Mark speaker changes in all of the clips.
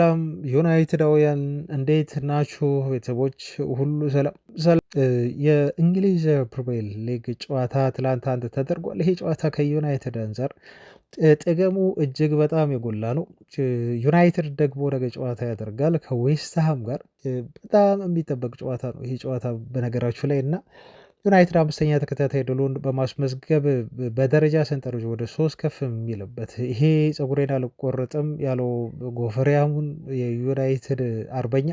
Speaker 1: ሰላም ዩናይትዳውያን እንዴት ናችሁ? ቤተሰቦች ሁሉ ሰላም ሰላም። የእንግሊዝ ፕሪሚየር ሊግ ጨዋታ ትላንት አንድ ተደርጓል። ይሄ ጨዋታ ከዩናይትድ አንፃር ጥቅሙ እጅግ በጣም የጎላ ነው። ዩናይትድ ደግሞ ነገ ጨዋታ ያደርጋል ከዌስትሃም ጋር። በጣም የሚጠበቅ ጨዋታ ነው ይሄ ጨዋታ በነገራችሁ ላይ እና ዩናይትድ አምስተኛ ተከታታይ ድሉን በማስመዝገብ በደረጃ ሰንጠረዥ ወደ 3 ከፍ የሚልበት ይሄ ፀጉሬን አልቆረጥም ያለው ጎፈሪያሙን የዩናይትድ አርበኛ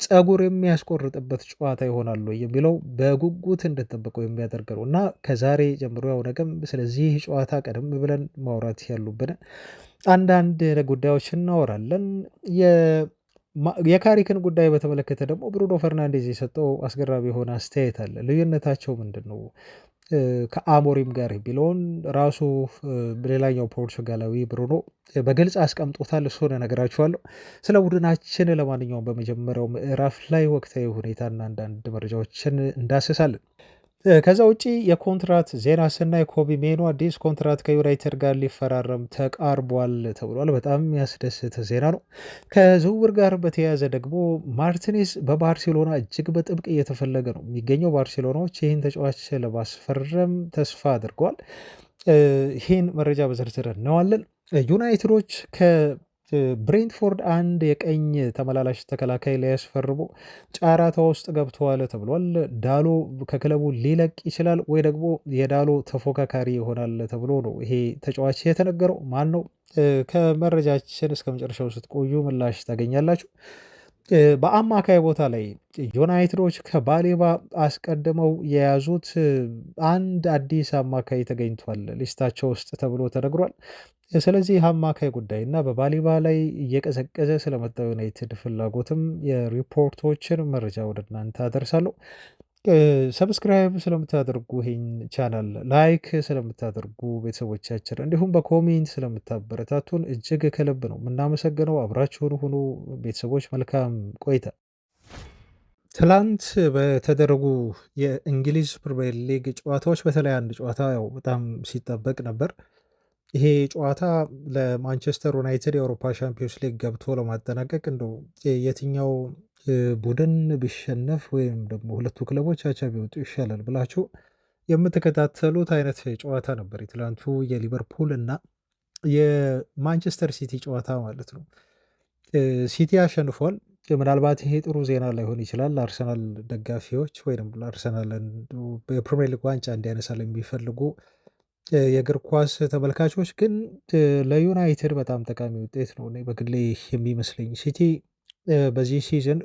Speaker 1: ፀጉር የሚያስቆርጥበት ጨዋታ ይሆናሉ የሚለው በጉጉት እንድጠብቀው የሚያደርግ ነው እና ከዛሬ ጀምሮ ያው ነገም ስለዚህ ጨዋታ ቀደም ብለን ማውራት ያሉብን አንዳንድ ጉዳዮች እናወራለን። የካሪክን ጉዳይ በተመለከተ ደግሞ ብሩኖ ፈርናንዴዝ የሰጠው አስገራሚ የሆነ አስተያየት አለ። ልዩነታቸው ምንድን ነው ከአሞሪም ጋር ቢለውን ራሱ ሌላኛው ፖርቹጋላዊ ብሩኖ በግልጽ አስቀምጦታል። እሱን እነግራችኋለሁ። ስለ ቡድናችን ለማንኛውም በመጀመሪያው ምዕራፍ ላይ ወቅታዊ ሁኔታና አንዳንድ መረጃዎችን እንዳስሳለን። ከዛ ውጪ የኮንትራት ዜና ስናይ ኮቢ ሜኖ አዲስ ኮንትራት ከዩናይትድ ጋር ሊፈራረም ተቃርቧል ተብሏል። በጣም የሚያስደስት ዜና ነው። ከዝውውር ጋር በተያያዘ ደግሞ ማርቲኔዝ በባርሴሎና እጅግ በጥብቅ እየተፈለገ ነው የሚገኘው። ባርሴሎናዎች ይህን ተጫዋች ለማስፈረም ተስፋ አድርገዋል። ይህን መረጃ በዝርዝር እናዋለን። ዩናይትዶች ብሬንትፎርድ አንድ የቀኝ ተመላላሽ ተከላካይ ሊያስፈርሙ ጨረታ ውስጥ ገብተዋል ተብሏል። ዳሎ ከክለቡ ሊለቅ ይችላል ወይ ደግሞ የዳሎ ተፎካካሪ ይሆናል ተብሎ ነው ይሄ ተጫዋች የተነገረው። ማን ነው? ከመረጃችን እስከ መጨረሻው ስትቆዩ ምላሽ ታገኛላችሁ። በአማካይ ቦታ ላይ ዩናይትዶች ከባሌባ አስቀድመው የያዙት አንድ አዲስ አማካይ ተገኝቷል ሊስታቸው ውስጥ ተብሎ ተነግሯል። ስለዚህ አማካይ ጉዳይ እና በባሊባ ላይ እየቀዘቀዘ ስለመጣው ዩናይትድ ፍላጎትም የሪፖርቶችን መረጃ ወደ እናንተ አደርሳለሁ። ሰብስክራይብ ስለምታደርጉ ይሄን ቻናል ላይክ ስለምታደርጉ ቤተሰቦቻችን እንዲሁም በኮሜንት ስለምታበረታቱን እጅግ ከልብ ነው የምናመሰግነው። አብራችሁን ሁኑ ቤተሰቦች። መልካም ቆይታ። ትላንት በተደረጉ የእንግሊዝ ፕሪሚየር ሊግ ጨዋታዎች በተለይ አንድ ጨዋታ ያው በጣም ሲጠበቅ ነበር። ይሄ ጨዋታ ለማንቸስተር ዩናይትድ የአውሮፓ ሻምፒዮንስ ሊግ ገብቶ ለማጠናቀቅ እንደው የትኛው ቡድን ቢሸነፍ ወይም ደግሞ ሁለቱ ክለቦች አቻ ቢወጡ ይሻላል ብላችሁ የምትከታተሉት አይነት ጨዋታ ነበር የትላንቱ የሊቨርፑል እና የማንቸስተር ሲቲ ጨዋታ ማለት ነው። ሲቲ አሸንፏል። ምናልባት ይሄ ጥሩ ዜና ላይሆን ይችላል ለአርሰናል ደጋፊዎች ወይም ለአርሰናል የፕሪሚየር ሊግ ዋንጫ እንዲያነሳ ለሚፈልጉ የእግር ኳስ ተመልካቾች ግን ለዩናይትድ በጣም ጠቃሚ ውጤት ነው በግሌ የሚመስለኝ። ሲቲ በዚህ ሲዝን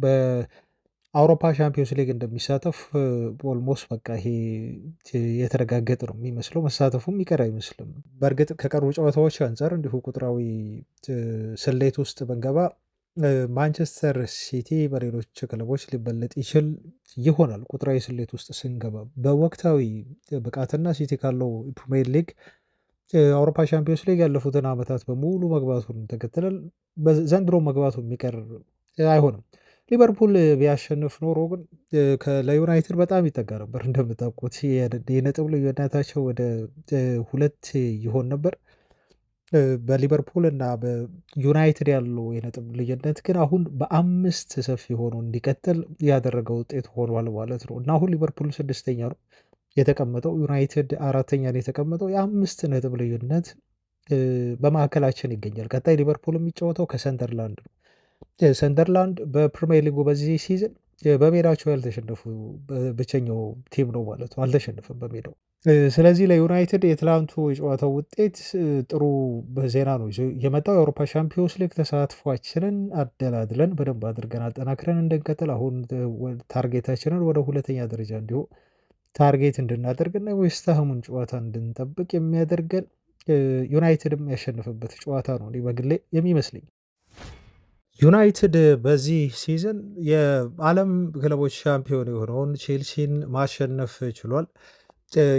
Speaker 1: በአውሮፓ ሻምፒዮንስ ሊግ እንደሚሳተፍ ኦልሞስት በቃ ይሄ የተረጋገጠ ነው የሚመስለው። መሳተፉም ይቀር አይመስልም። በእርግጥ ከቀሩ ጨዋታዎች አንጻር እንዲሁ ቁጥራዊ ስሌት ውስጥ ብንገባ ማንቸስተር ሲቲ በሌሎች ክለቦች ሊበለጥ ይችል ይሆናል። ቁጥራዊ ስሌት ውስጥ ስንገባ በወቅታዊ ብቃትና ሲቲ ካለው ፕሪሚየር ሊግ አውሮፓ ሻምፒዮንስ ሊግ ያለፉትን ዓመታት በሙሉ መግባቱን ተከትለን ዘንድሮ መግባቱ የሚቀር አይሆንም። ሊቨርፑል ቢያሸንፍ ኖሮ ግን ለዩናይትድ በጣም ይጠጋ ነበር። እንደምታውቁት የነጥብ ልዩነታቸው ወደ 2 ይሆን ነበር። በሊቨርፑል እና በዩናይትድ ያለው የነጥብ ልዩነት ግን አሁን በ5 ሰፊ ሆኖ እንዲቀጥል ያደረገው ውጤት ሆኗል ማለት ነው እና አሁን ሊቨርፑል 6ኛ ነው የተቀመጠው፣ ዩናይትድ 4ኛ ነው የተቀመጠው። የ5 ነጥብ ልዩነት በማዕከላችን ይገኛል። ቀጣይ ሊቨርፑል የሚጫወተው ከሰንደርላንድ ነው። ሰንደርላንድ በፕሪሚየር ሊጉ በዚህ ሲዝን በሜዳቸው ያልተሸነፉ ብቸኛው ቲም ነው ማለት ነው። አልተሸነፈም በሜዳው። ስለዚህ ለዩናይትድ የትላንቱ የጨዋታው ውጤት ጥሩ ዜና ነው የመጣው። የአውሮፓ ሻምፒዮንስ ሊግ ተሳትፏችንን አደላድለን በደንብ አድርገን አጠናክረን እንድንቀጥል አሁን ታርጌታችንን ወደ 2ኛ ደረጃ እንዲሁ ታርጌት እንድናደርግና ዌስትሃሙን ጨዋታ እንድንጠብቅ የሚያደርገን ዩናይትድም ያሸነፈበት ጨዋታ ነው በግሌ የሚመስለኝ። ዩናይትድ በዚህ ሲዝን የዓለም ክለቦች ሻምፒዮን የሆነውን ቼልሲን ማሸነፍ ችሏል።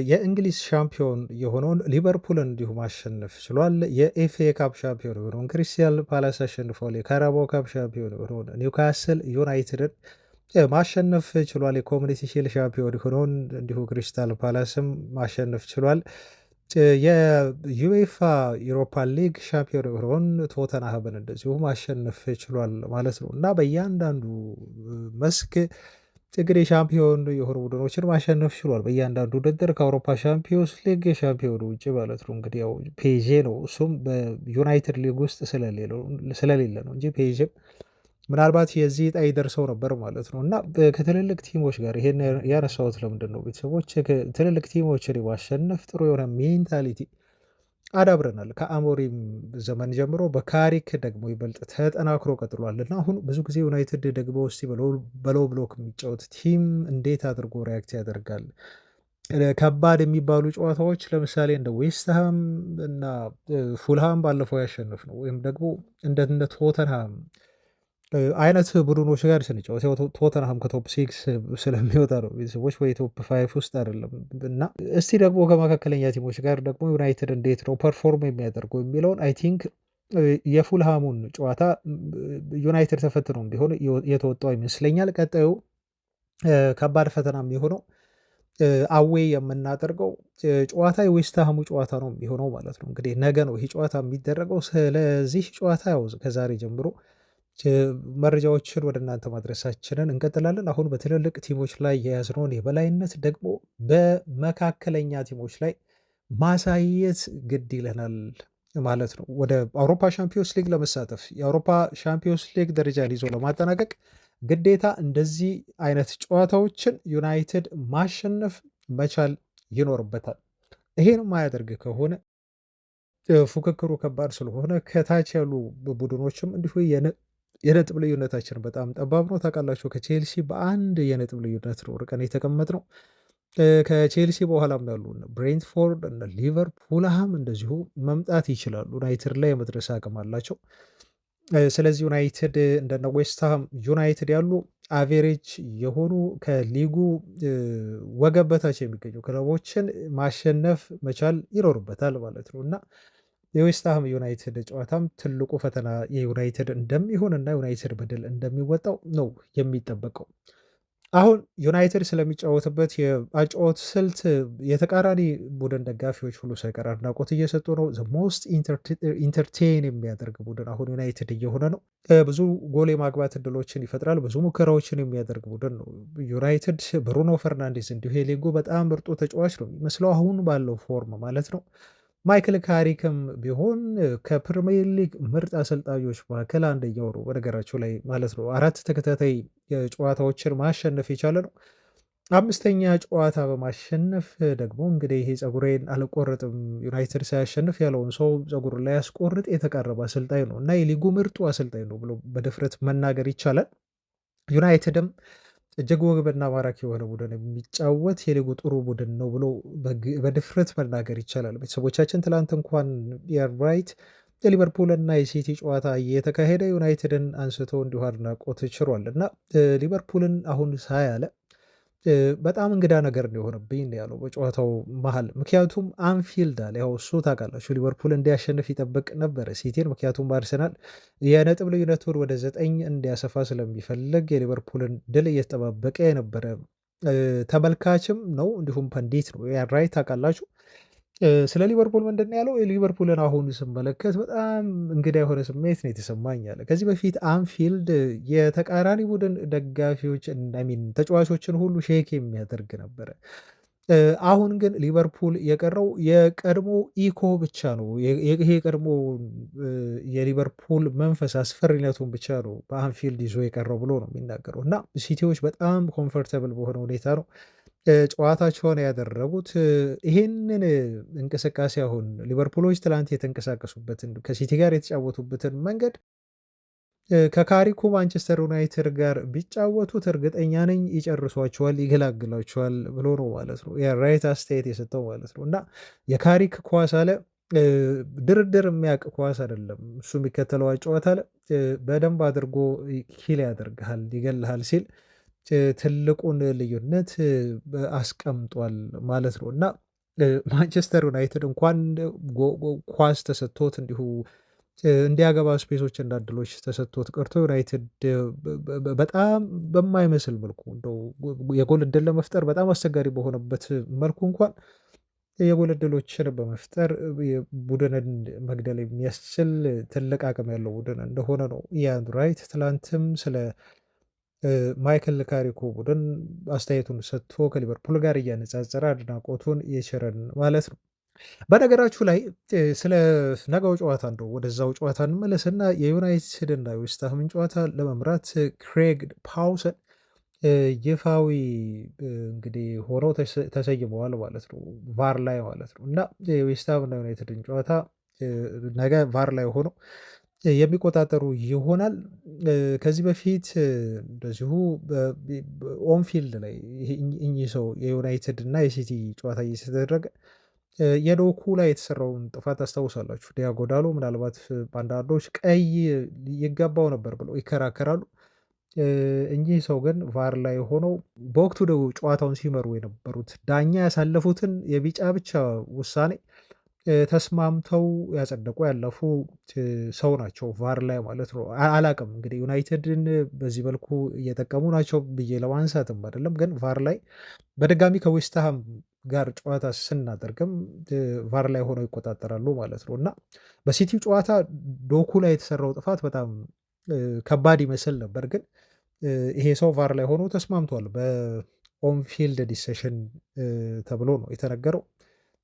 Speaker 1: የእንግሊዝ ሻምፒዮን የሆነውን ሊቨርፑልን እንዲሁ ማሸነፍ ችሏል። የኤፍኤ ካፕ ሻምፒዮን የሆነውን ክሪስታል ፓላስ አሸንፏል። የካራባኦ ካፕ ሻምፒዮን የሆነውን ኒውካስል ዩናይትድን ማሸነፍ ችሏል። የኮሚኒቲ ሺልድ ሻምፒዮን የሆነውን እንዲሁ ክሪስታል ፓላስም ማሸነፍ ችሏል። የዩኤፋ ዩሮፓ ሊግ ሻምፒዮን የሆነውን ቶተንሃምን እንደዚሁ ማሸነፍ ችሏል ማለት ነው እና በእያንዳንዱ መስክ እንግዲህ ሻምፒዮን የሆኑ ቡድኖችን ማሸነፍ ችሏል። በእያንዳንዱ ውድድር ከአውሮፓ ሻምፒዮንስ ሊግ የሻምፒዮኑ ውጭ ማለት ነው። እንግዲህ ያው ፔዤ ነው እሱም በዩናይትድ ሊግ ውስጥ ስለሌለ ነው እንጂ ፔዤም ምናልባት የዚህ ዕጣ ይደርሰው ነበር ማለት ነው እና ከትልልቅ ቲሞች ጋር ይሄን ያነሳሁት ለምንድን ነው? ቤተሰቦች ትልልቅ ቲሞችን የማሸነፍ ጥሩ የሆነ ሜንታሊቲ አዳብረናል። ከአሞሪም ዘመን ጀምሮ በካሪክ ደግሞ ይበልጥ ተጠናክሮ ቀጥሏል እና አሁን ብዙ ጊዜ ዩናይትድ ደግሞ እስቲ በሎው ብሎክ የሚጫወት ቲም እንዴት አድርጎ ሪያክት ያደርጋል? ከባድ የሚባሉ ጨዋታዎች ለምሳሌ እንደ ዌስትሃም እና ፉልሃም ባለፈው ያሸንፍ ነው ወይም ደግሞ እንደ ቶተንሃም አይነት ቡድኖች ጋር ስንጫወት ያው ቶተንሃም ከቶፕ ሲክስ ስለሚወጣ ነው ቤተሰቦች ወይ ቶፕ ፋይቭ ውስጥ አይደለም። እና እስቲ ደግሞ ከመካከለኛ ቲሞች ጋር ደግሞ ዩናይትድ እንዴት ነው ፐርፎርም የሚያደርገው የሚለውን አይ ቲንክ የፉልሃሙን ጨዋታ ዩናይትድ ተፈትኖም ቢሆን የተወጣው ይመስለኛል። ቀጣዩ ከባድ ፈተና የሚሆነው አዌይ የምናደርገው ጨዋታ የዌስትሃሙ ጨዋታ ነው የሚሆነው ማለት ነው። እንግዲህ ነገ ነው ይህ ጨዋታ የሚደረገው። ስለዚህ ጨዋታ ያው ከዛሬ ጀምሮ መረጃዎችን ወደ እናንተ ማድረሳችንን እንቀጥላለን። አሁን በትልልቅ ቲሞች ላይ የያዝነውን የበላይነት ደግሞ በመካከለኛ ቲሞች ላይ ማሳየት ግድ ይለናል ማለት ነው። ወደ አውሮፓ ሻምፒዮንስ ሊግ ለመሳተፍ የአውሮፓ ሻምፒዮንስ ሊግ ደረጃን ይዞ ለማጠናቀቅ ግዴታ እንደዚህ አይነት ጨዋታዎችን ዩናይትድ ማሸነፍ መቻል ይኖርበታል። ይሄን ማያደርግ ከሆነ ፉክክሩ ከባድ ስለሆነ ከታች ያሉ ቡድኖችም እንዲሁ የነጥብ ልዩነታችን በጣም ጠባብ ነው። ታውቃላችሁ ከቼልሲ በአንድ የነጥብ ልዩነት ነው ርቀን የተቀመጥነው። ከቼልሲ በኋላም ያሉ ብሬንትፎርድ እነ ሊቨርፑልሃም እንደዚሁ መምጣት ይችላሉ። ዩናይትድ ላይ የመድረስ አቅም አላቸው። ስለዚህ ዩናይትድ እንደነ ዌስትሃም ዩናይትድ ያሉ አቬሬጅ የሆኑ ከሊጉ ወገብ በታች የሚገኙ ክለቦችን ማሸነፍ መቻል ይኖርበታል ማለት ነው እና የዌስትሃም ዩናይትድ ጨዋታም ትልቁ ፈተና የዩናይትድ እንደሚሆን እና ዩናይትድ በድል እንደሚወጣው ነው የሚጠበቀው። አሁን ዩናይትድ ስለሚጫወትበት የአጨዋወት ስልት የተቃራኒ ቡድን ደጋፊዎች ሁሉ ሳይቀር አድናቆት እየሰጡ ነው። ሞስት ኢንተርቴን የሚያደርግ ቡድን አሁን ዩናይትድ እየሆነ ነው። ብዙ ጎል የማግባት እድሎችን ይፈጥራል። ብዙ ሙከራዎችን የሚያደርግ ቡድን ነው ዩናይትድ። ብሩኖ ፈርናንዴዝ እንዲሁ የሊጉ በጣም ምርጡ ተጫዋች ነው የሚመስለው አሁን ባለው ፎርም ማለት ነው። ማይክል ካሪክም ቢሆን ከፕሪሚየር ሊግ ምርጥ አሰልጣኞች መካከል አንደኛው ነው በነገራቸው ላይ ማለት ነው። 4 ተከታታይ ጨዋታዎችን ማሸነፍ የቻለ ነው። 5ኛ ጨዋታ በማሸነፍ ደግሞ እንግዲህ ይሄ ፀጉሬን አልቆረጥም ዩናይትድ ሳያሸንፍ ያለውን ሰው ፀጉሩን ላይ ያስቆርጥ የተቃረበ አሰልጣኝ ነው እና የሊጉ ምርጡ አሰልጣኝ ነው ብሎ በድፍረት መናገር ይቻላል። ዩናይትድም እጅግ ውብና ማራኪ የሆነ ቡድን የሚጫወት የሊጉ ጥሩ ቡድን ነው ብሎ በድፍረት መናገር ይቻላል። ቤተሰቦቻችን ትላንት እንኳን የራይት የሊቨርፑል እና የሲቲ ጨዋታ እየተካሄደ ዩናይትድን አንስቶ እንዲሁ አድናቆት ችሯል እና ሊቨርፑልን አሁን ሳያለ በጣም እንግዳ ነገር የሆነብኝ ያለው በጨዋታው መሀል ምክንያቱም አንፊልድ አለ ያው እሱ ታውቃላችሁ ሊቨርፑል እንዲያሸንፍ ይጠብቅ ነበረ ሲቲን ምክንያቱም በአርሰናል የነጥብ ልዩነቱን ወደ 9 እንዲያሰፋ ስለሚፈልግ የሊቨርፑልን ድል እየተጠባበቀ የነበረ ተመልካችም ነው እንዲሁም ፐንዲት ነው ራይት ታውቃላችሁ። ስለ ሊቨርፑል ምንድን ነው ያለው? ሊቨርፑልን አሁን ስመለከት በጣም እንግዳ የሆነ ስሜት ነው የተሰማኝ አለ። ከዚህ በፊት አንፊልድ የተቃራኒ ቡድን ደጋፊዎች ሚን ተጫዋቾችን ሁሉ ሼክ የሚያደርግ ነበረ። አሁን ግን ሊቨርፑል የቀረው የቀድሞ ኢኮ ብቻ ነው። ይሄ የቀድሞ የሊቨርፑል መንፈስ አስፈሪነቱን ብቻ ነው በአንፊልድ ይዞ የቀረው ብሎ ነው የሚናገረው እና ሲቲዎች በጣም ኮምፎርተብል በሆነ ሁኔታ ነው ጨዋታቸውን ያደረጉት። ይሄንን እንቅስቃሴ አሁን ሊቨርፑሎች ትላንት የተንቀሳቀሱበትን ከሲቲ ጋር የተጫወቱበትን መንገድ ከካሪኩ ማንቸስተር ዩናይትድ ጋር ቢጫወቱት እርግጠኛ ነኝ ይጨርሷቸዋል፣ ይገላግላቸዋል ብሎ ነው ማለት ነው የራይት አስተያየት የሰጠው ማለት ነው። እና የካሪክ ኳስ አለ ድርድር የሚያውቅ ኳስ አይደለም እሱ የሚከተለው ጨዋታ አለ በደንብ አድርጎ ኪል ያደርግሃል፣ ይገልሃል ሲል ትልቁን ልዩነት አስቀምጧል ማለት ነው። እና ማንቸስተር ዩናይትድ እንኳን ኳስ ተሰጥቶት እንዲሁ እንዲያገባ ስፔሶች እና እድሎች ተሰጥቶት ቀርቶ ዩናይትድ በጣም በማይመስል መልኩ እንደው የጎል እድል ለመፍጠር በጣም አስቸጋሪ በሆነበት መልኩ እንኳን የጎል ዕድሎችን በመፍጠር ቡድንን መግደል የሚያስችል ትልቅ አቅም ያለው ቡድን እንደሆነ ነው ኢያን ራይት ትላንትም ስለ ማይክል ካሪኮ ቡድን አስተያየቱን ሰጥቶ ከሊቨርፑል ጋር እያነጻጸረ አድናቆቱን የቸረን ማለት ነው። በነገራችሁ ላይ ስለ ነገው ጨዋታ እንደው ወደዛው ጨዋታ እንመለስና የዩናይትድ እና የዌስትሃምን ጨዋታ ለመምራት ክሬግ ፓውሰን ይፋዊ እንግዲህ ሆነው ተሰይመዋል ማለት ነው። ቫር ላይ ማለት ነው እና የዌስትሃም እና ዩናይትድን ጨዋታ ነገ ቫር ላይ ሆነው የሚቆጣጠሩ ይሆናል። ከዚህ በፊት እንደዚሁ ኦንፊልድ ላይ እኚህ ሰው የዩናይትድ እና የሲቲ ጨዋታ እየተደረገ የዶኩ ላይ የተሰራውን ጥፋት ታስታውሳላችሁ። ዲያጎ ዳሎ ምናልባት በአንዳንዶች ቀይ ይገባው ነበር ብለው ይከራከራሉ። እኚህ ሰው ግን ቫር ላይ ሆነው በወቅቱ ደግሞ ጨዋታውን ሲመሩ የነበሩት ዳኛ ያሳለፉትን የቢጫ ብቻ ውሳኔ ተስማምተው ያጸደቁ ያለፉ ሰው ናቸው ቫር ላይ ማለት ነው። አላቅም እንግዲህ ዩናይትድን በዚህ መልኩ እየጠቀሙ ናቸው ብዬ ለማንሳትም አይደለም፣ ግን ቫር ላይ በድጋሚ ከዌስትሃም ጋር ጨዋታ ስናደርግም ቫር ላይ ሆነው ይቆጣጠራሉ ማለት ነው እና በሲቲው ጨዋታ ዶኩ ላይ የተሰራው ጥፋት በጣም ከባድ ይመስል ነበር፣ ግን ይሄ ሰው ቫር ላይ ሆኖ ተስማምቷል። በኦንፊልድ ዲሲሽን ተብሎ ነው የተነገረው።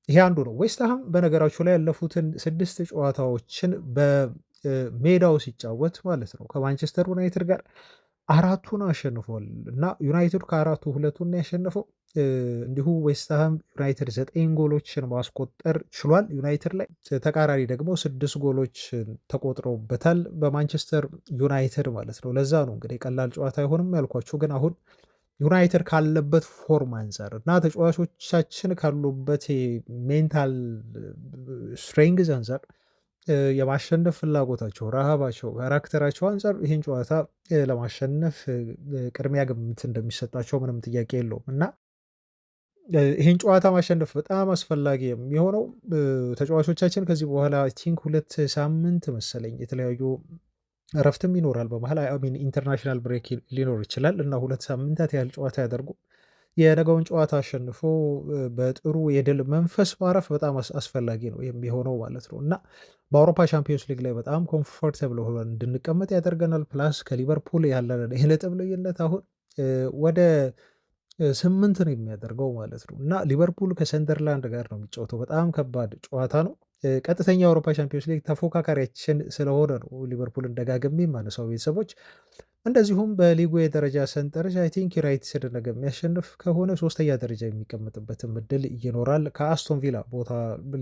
Speaker 1: ይሄ አንዱ ነው። ዌስትሃም በነገራችሁ ላይ ያለፉትን 6 ጨዋታዎችን በሜዳው ሲጫወት ማለት ነው ከማንቸስተር ዩናይትድ ጋር 4ቱን አሸንፏል እና ዩናይትድ ከ4ቱ 2ቱን ያሸነፈው። እንዲሁ ዌስትሃም ዩናይትድ 9 ጎሎችን ማስቆጠር ችሏል ዩናይትድ ላይ። ተቃራኒ ደግሞ 6 ጎሎች ተቆጥረውበታል በማንቸስተር ዩናይትድ ማለት ነው። ለዛ ነው እንግዲህ ቀላል ጨዋታ አይሆንም ያልኳችሁ። ግን አሁን ዩናይትድ ካለበት ፎርም አንፃር እና ተጫዋቾቻችን ካሉበት ሜንታል ስትሬንግዝ አንፃር የማሸነፍ ፍላጎታቸው፣ ረሃባቸው፣ ካራክተራቸው አንፃር ይህን ጨዋታ ለማሸነፍ ቅድሚያ ግምት እንደሚሰጣቸው ምንም ጥያቄ የለውም እና ይህን ጨዋታ ማሸነፍ በጣም አስፈላጊ የሚሆነው ተጫዋቾቻችን ከዚህ በኋላ ቲንክ 2 ሳምንት መሰለኝ የተለያዩ እረፍትም ይኖራል በመሃል ኢንተርናሽናል ብሬክ ሊኖር ይችላል እና 2 ሳምንታት ያህል ጨዋታ ያደርጉ የነገውን ጨዋታ አሸንፎ በጥሩ የድል መንፈስ ማረፍ በጣም አስፈላጊ ነው የሚሆነው ማለት ነው እና በአውሮፓ ቻምፒዮንስ ሊግ ላይ በጣም ኮምፎርተብል ሆነን እንድንቀመጥ ያደርገናል። ፕላስ ከሊቨርፑል ያለንን የነጥብ ልዩነት አሁን ወደ 8 ነው የሚያደርገው ማለት ነው እና ሊቨርፑል ከሰንደርላንድ ጋር ነው የሚጫወተው። በጣም ከባድ ጨዋታ ነው። ቀጥተኛ የአውሮፓ ቻምፒዮንስ ሊግ ተፎካካሪያችን ስለሆነ ነው ሊቨርፑልን ደጋግሜ የማነሳው ቤተሰቦች። እንደዚሁም በሊጉ የደረጃ ሰንጠረዥ አይ ቲንክ ዩናይትድ ነገ የሚያሸንፍ ከሆነ 3ኛ ደረጃ የሚቀመጥበትም እድል ይኖራል። ከአስቶን ቪላ ቦታ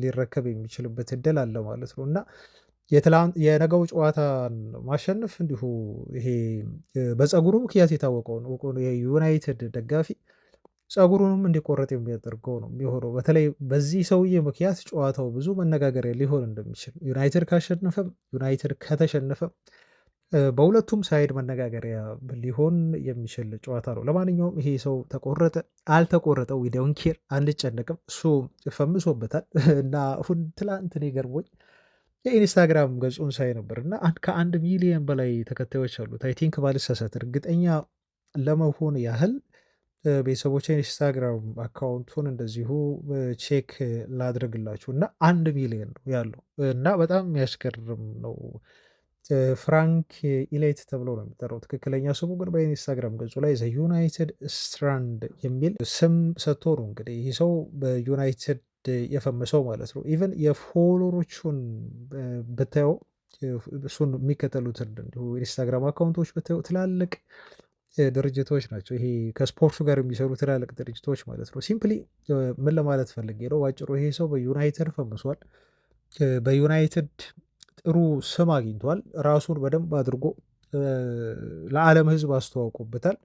Speaker 1: ሊረከብ የሚችልበት እድል አለ ማለት ነው እና የነገው ጨዋታን ማሸነፍ እንዲሁ ይሄ በፀጉሩ ምክንያት የታወቀውን የዩናይትድ ደጋፊ ፀጉሩንም እንዲቆረጥ የሚያደርገው ነው የሚሆነው። በተለይ በዚህ ሰውዬ ምክንያት ጨዋታው ብዙ መነጋገሪያ ሊሆን እንደሚችል ዩናይትድ ካሸነፈም ዩናይትድ ከተሸነፈም በሁለቱም ሳይድ መነጋገሪያ ሊሆን የሚችል ጨዋታ ነው። ለማንኛውም ይሄ ሰው ተቆረጠ አልተቆረጠው ዊዶን ኬር አንጨነቅም። እሱ ፈምሶበታል እና አሁን ትላንት እኔ ገርሞኝ የኢንስታግራም ገጹን ሳይ ነበር እና ከ1 ሚሊዮን በላይ ተከታዮች አሉት። አይ ቲንክ ባልሳሳት እርግጠኛ ለመሆን ያህል ቤተሰቦች ኢንስታግራም አካውንቱን እንደዚሁ ቼክ ላድርግላችሁ እና 1 ሚሊዮን ነው ያለው እና በጣም የሚያስገርም ነው። ፍራንክ ኢሌት ተብሎ ነው የሚጠራው ትክክለኛ ስሙ፣ ግን በኢንስታግራም ገጹ ላይ ዘ ዩናይትድ ስትራንድ የሚል ስም ሰጥቶ ነው እንግዲህ ይህ ሰው በዩናይትድ የፈመሰው ማለት ነው። ኢቨን የፎሎሮቹን ብታየው እሱን የሚከተሉትን እንዲሁ ኢንስታግራም አካውንቶች ብታየው ትላልቅ ድርጅቶች ናቸው። ይሄ ከስፖርቱ ጋር የሚሰሩ ትላልቅ ድርጅቶች ማለት ነው። ሲምፕሊ ምን ለማለት ፈልጌ ነው ባጭሩ ይሄ ሰው በዩናይትድ ፈምሷል። በዩናይትድ ጥሩ ስም አግኝቷል። ራሱን በደንብ አድርጎ ለዓለም ሕዝብ አስተዋውቆበታል።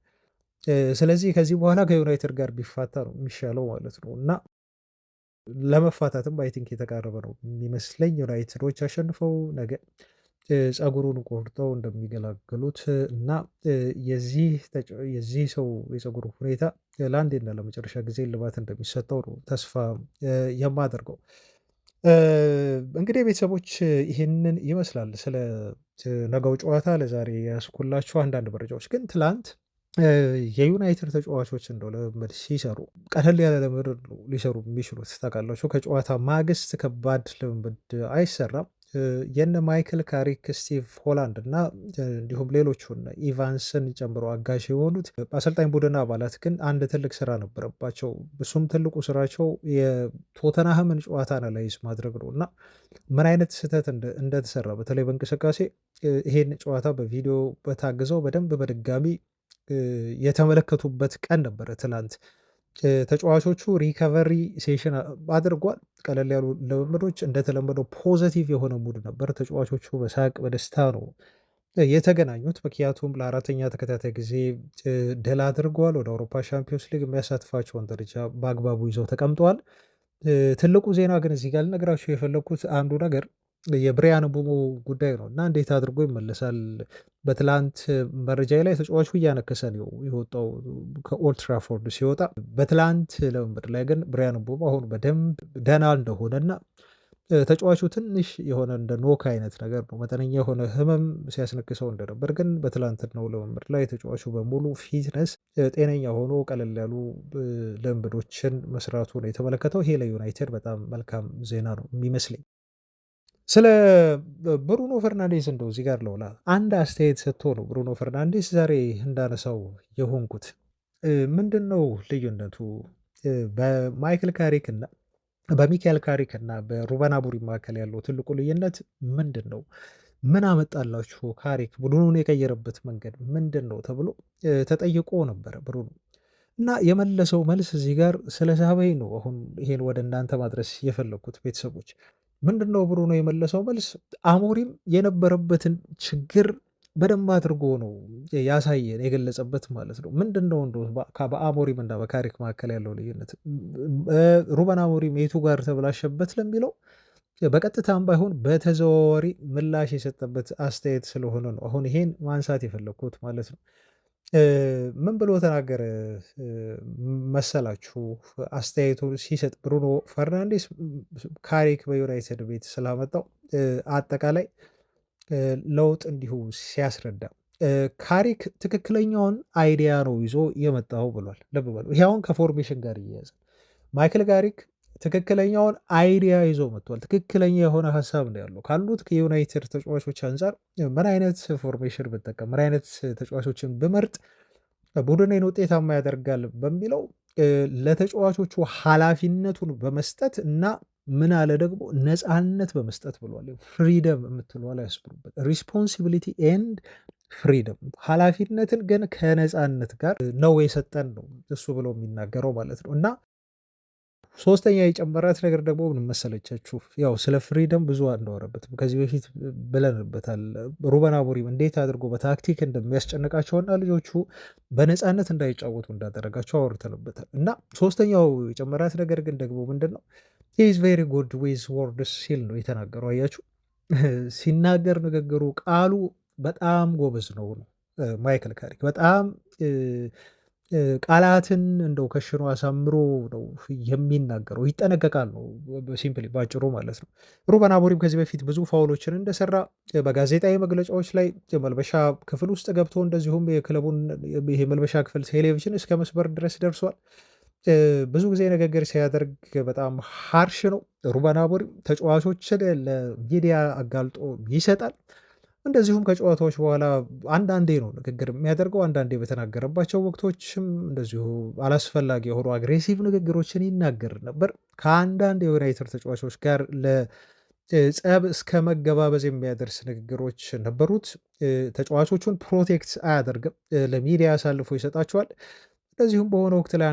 Speaker 1: ስለዚህ ከዚህ በኋላ ከዩናይትድ ጋር ቢፋታ ነው የሚሻለው ማለት ነው እና ለመፋታትም አይ ቲንክ የተቃረበ ነው የሚመስለኝ። ዩናይትዶች አሸንፈው ነገ ፀጉሩን ቆርጠው እንደሚገላገሉት እና የዚህ ሰው የፀጉሩ ሁኔታ ለአንዴና ለመጨረሻ ጊዜ እልባት እንደሚሰጠው ነው ተስፋ የማደርገው። እንግዲህ ቤተሰቦች ይህንን ይመስላል ስለ ነገው ጨዋታ ለዛሬ ያስኩላችሁ አንዳንድ መረጃዎች። ግን ትላንት የዩናይትድ ተጫዋቾች እንደው ልምምድ ሲሰሩ ቀለል ያለ ልምምድ ነው ሊሰሩ የሚችሉት ታውቃላችሁ። ከጨዋታ ማግስት ከባድ ልምምድ አይሰራም። የነ ማይክል ካሪክ፣ ስቲቭ ሆላንድ እና እንዲሁም ሌሎቹን ኢቫንስን ጨምሮ አጋዥ የሆኑት በአሰልጣኝ ቡድን አባላት ግን አንድ ትልቅ ስራ ነበረባቸው። እሱም ትልቁ ስራቸው የቶተናህምን ጨዋታ አናላይዝ ማድረግ ነው እና ምን አይነት ስህተት እንደተሰራ በተለይ በእንቅስቃሴ ይሄን ጨዋታ በቪዲዮ በታግዘው በደንብ በድጋሚ የተመለከቱበት ቀን ነበረ ትላንት። ተጫዋቾቹ ሪከቨሪ ሴሽን አድርጓል። ቀለል ያሉ ልምምዶች፣ እንደተለመደው ፖዘቲቭ የሆነ ሙድ ነበር። ተጫዋቾቹ በሳቅ በደስታ ነው የተገናኙት። ምክንያቱም ለአራተኛ ተከታታይ ጊዜ ድል አድርገዋል። ወደ አውሮፓ ሻምፒዮንስ ሊግ የሚያሳትፋቸውን ደረጃ በአግባቡ ይዘው ተቀምጠዋል። ትልቁ ዜና ግን እዚህ ጋር ልነግራችሁ የፈለግኩት አንዱ ነገር የብሪያን ምቡሞ ጉዳይ ነው እና እንዴት አድርጎ ይመለሳል? በትላንት መረጃ ላይ ተጫዋቹ እያነከሰ ነው የወጣው ከኦልድ ትራፎርድ ሲወጣ። በትላንት ልምምድ ላይ ግን ብሪያን ምቡሞ አሁን በደንብ ደህና እንደሆነና ተጫዋቹ ትንሽ የሆነ እንደ ኖክ አይነት ነገር ነው መጠነኛ የሆነ ህመም ሲያስነክሰው እንደነበር፣ ግን በትላንትናው ልምምድ ላይ ተጫዋቹ በሙሉ ፊትነስ ጤነኛ ሆኖ ቀለል ያሉ ልምምዶችን መስራቱ ነው የተመለከተው። ይሄ ለዩናይትድ በጣም መልካም ዜና ነው የሚመስለኝ። ስለ ብሩኖ ፈርናንዴዝ እንደው እዚህ ጋር ለውላ አንድ አስተያየት ሰጥቶ ነው ብሩኖ ፈርናንዴዝ ዛሬ እንዳነሳው የሆንኩት። ምንድን ነው ልዩነቱ በማይክል ካሪክ እና በሚካኤል ካሪክ እና በሩበን አሞሪም መካከል ያለው ትልቁ ልዩነት ምንድን ነው? ምን አመጣላችሁ ካሪክ ቡድኑን የቀየረበት መንገድ ምንድን ነው ተብሎ ተጠይቆ ነበረ ብሩኖ እና የመለሰው መልስ እዚህ ጋር ስለ ሳበኝ ነው አሁን ይሄን ወደ እናንተ ማድረስ የፈለግኩት ቤተሰቦች። ምንድነው ብሩኖ የመለሰው መልስ? አሞሪም የነበረበትን ችግር በደንብ አድርጎ ነው ያሳየን የገለጸበት ማለት ነው። ምንድነው እንደው በአሞሪም እና በካሪክ መካከል ያለው ልዩነት? ሩበን አሞሪም የቱ ጋር ተብላሸበት ለሚለው በቀጥታም ባይሆን በተዘዋዋሪ ምላሽ የሰጠበት አስተያየት ስለሆነ ነው አሁን ይሄን ማንሳት የፈለግኩት ማለት ነው። ምን ብሎ ተናገረ መሰላችሁ? አስተያየቱ ሲሰጥ ብሩኖ ፈርናንዴስ ካሪክ በዩናይትድ ቤት ስላመጣው አጠቃላይ ለውጥ እንዲሁ ሲያስረዳ ካሪክ ትክክለኛውን አይዲያ ነው ይዞ የመጣው ብሏል። ልብ በሉ፣ ይሄ አሁን ከፎርሜሽን ጋር እያያዘ ማይክል ካሪክ ትክክለኛውን አይዲያ ይዞ መጥቷል። ትክክለኛ የሆነ ሀሳብ ነው ያለው። ካሉት ከዩናይትድ ተጫዋቾች አንጻር ምን አይነት ፎርሜሽን ብጠቀም፣ ምን አይነት ተጫዋቾችን ብመርጥ ቡድኔን ውጤታማ ያደርጋል በሚለው ለተጫዋቾቹ ኃላፊነቱን በመስጠት እና ምን አለ ደግሞ ነፃነት በመስጠት ብሏል። ፍሪደም የምትለዋ ላይ ያስብሩበት። ሪስፖንሲቢሊቲ ኤንድ ፍሪደም፣ ኃላፊነትን ግን ከነፃነት ጋር ነው የሰጠን ነው እሱ ብሎ የሚናገረው ማለት ነው። እና ሶስተኛ የጨመራት ነገር ደግሞ ምን መሰለቻችሁ? ያው ስለ ፍሪደም ብዙ አናወራበትም፣ ከዚህ በፊት ብለንበታል። ሩበን አሞሪም እንዴት አድርጎ በታክቲክ እንደሚያስጨንቃቸውና ልጆቹ በነፃነት እንዳይጫወቱ እንዳደረጋቸው አወርተንበታል። እና ሶስተኛው የጨመራት ነገር ግን ደግሞ ምንድን ነው? ኢዝ ቬሪ ጉድ ዊዝ ወርድስ ሲል ነው የተናገረው። አያችሁ ሲናገር ንግግሩ ቃሉ በጣም ጎበዝ ነው ማይክል ካሪክ በጣም ቃላትን እንደው ከሽኖ አሳምሮ ነው የሚናገረው። ይጠነቀቃል ነው ሲምፕሊ ባጭሩ ማለት ነው። ሩበን አሞሪም ከዚህ በፊት ብዙ ፋውሎችን እንደሰራ በጋዜጣዊ መግለጫዎች ላይ የመልበሻ ክፍል ውስጥ ገብቶ እንደዚሁም የክለቡን ይሄ መልበሻ ክፍል ቴሌቪዥን እስከ መስበር ድረስ ደርሷል። ብዙ ጊዜ ንግግር ሲያደርግ በጣም ሃርሽ ነው። ሩበን አሞሪም ተጫዋቾችን ለሚዲያ አጋልጦ ይሰጣል። እንደዚሁም ከጨዋታዎች በኋላ አንዳንዴ ነው ንግግር የሚያደርገው። አንዳንዴ በተናገረባቸው ወቅቶችም እንደዚሁ አላስፈላጊ የሆኑ አግሬሲቭ ንግግሮችን ይናገር ነበር። ከአንዳንድ የዩናይትድ ተጫዋቾች ጋር ለጸብ እስከ መገባበዝ የሚያደርስ ንግግሮች ነበሩት። ተጫዋቾቹን ፕሮቴክት አያደርግም፣ ለሚዲያ አሳልፎ ይሰጣቸዋል። እንደዚሁም በሆነ ወቅት ላይ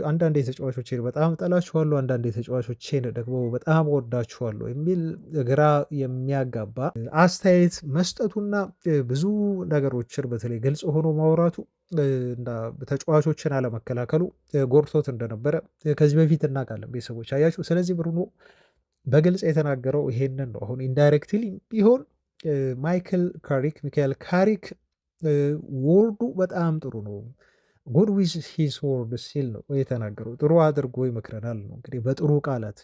Speaker 1: አንዳንድ የተጫዋቾችን በጣም ጠላችኋለሁ፣ አንዳንድ የተጫዋቾችን ደግሞ በጣም ወዳችኋለሁ የሚል ግራ የሚያጋባ አስተያየት መስጠቱና ብዙ ነገሮችን በተለይ ግልጽ ሆኖ ማውራቱ እና ተጫዋቾችን አለመከላከሉ ጎርቶት እንደነበረ ከዚህ በፊት እናውቃለን ቤተሰቦች አያችሁ። ስለዚህ ብሩኖ በግልጽ የተናገረው ይሄንን ነው። አሁን ኢንዳይሬክትሊ ቢሆን ሚካኤል ካሪክ ወርዱ በጣም ጥሩ ነው፣ ጉድ ዊዝ ሂዝ ወርድ ሲል ነው የተናገረው። ጥሩ አድርጎ ይመክረናል ነው እንግዲህ በጥሩ ቃላት።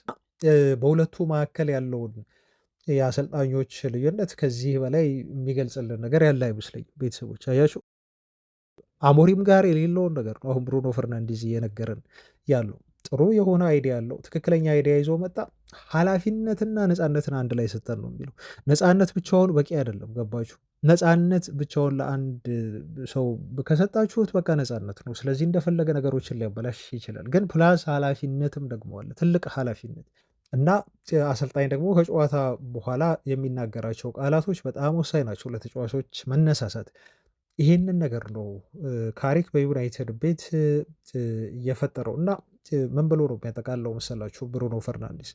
Speaker 1: በሁለቱ መካከል ያለውን የአሰልጣኞች ልዩነት ከዚህ በላይ የሚገልጽልን ነገር ያለ አይመስለኝም ቤተሰቦች አያችሁ። አሞሪም ጋር የሌለውን ነገር ነው አሁን ብሩኖ ፈርናንዴዝ እየነገረን ያለው። ጥሩ የሆነ አይዲያ ያለው ትክክለኛ አይዲያ ይዞ መጣ። ኃላፊነትና ነፃነትን አንድ ላይ ሰጠን ነው የሚለው። ነፃነት ብቻውን በቂ አይደለም። ገባችሁ? ነፃነት ብቻውን ለአንድ ሰው ከሰጣችሁት በቃ ነፃነት ነው። ስለዚህ እንደፈለገ ነገሮችን ሊያበላሽ ይችላል። ግን ፕላስ ኃላፊነትም ደግሞ አለ፣ ትልቅ ኃላፊነት እና አሰልጣኝ ደግሞ ከጨዋታ በኋላ የሚናገራቸው ቃላቶች በጣም ወሳኝ ናቸው ለተጫዋቾች መነሳሳት። ይሄንን ነገር ነው ካሪክ በዩናይትድ ቤት እየፈጠረው እና ምን ብሎ ነው የሚያጠቃለው መሰላችሁ? ብሩኖ ፈርናንዴስ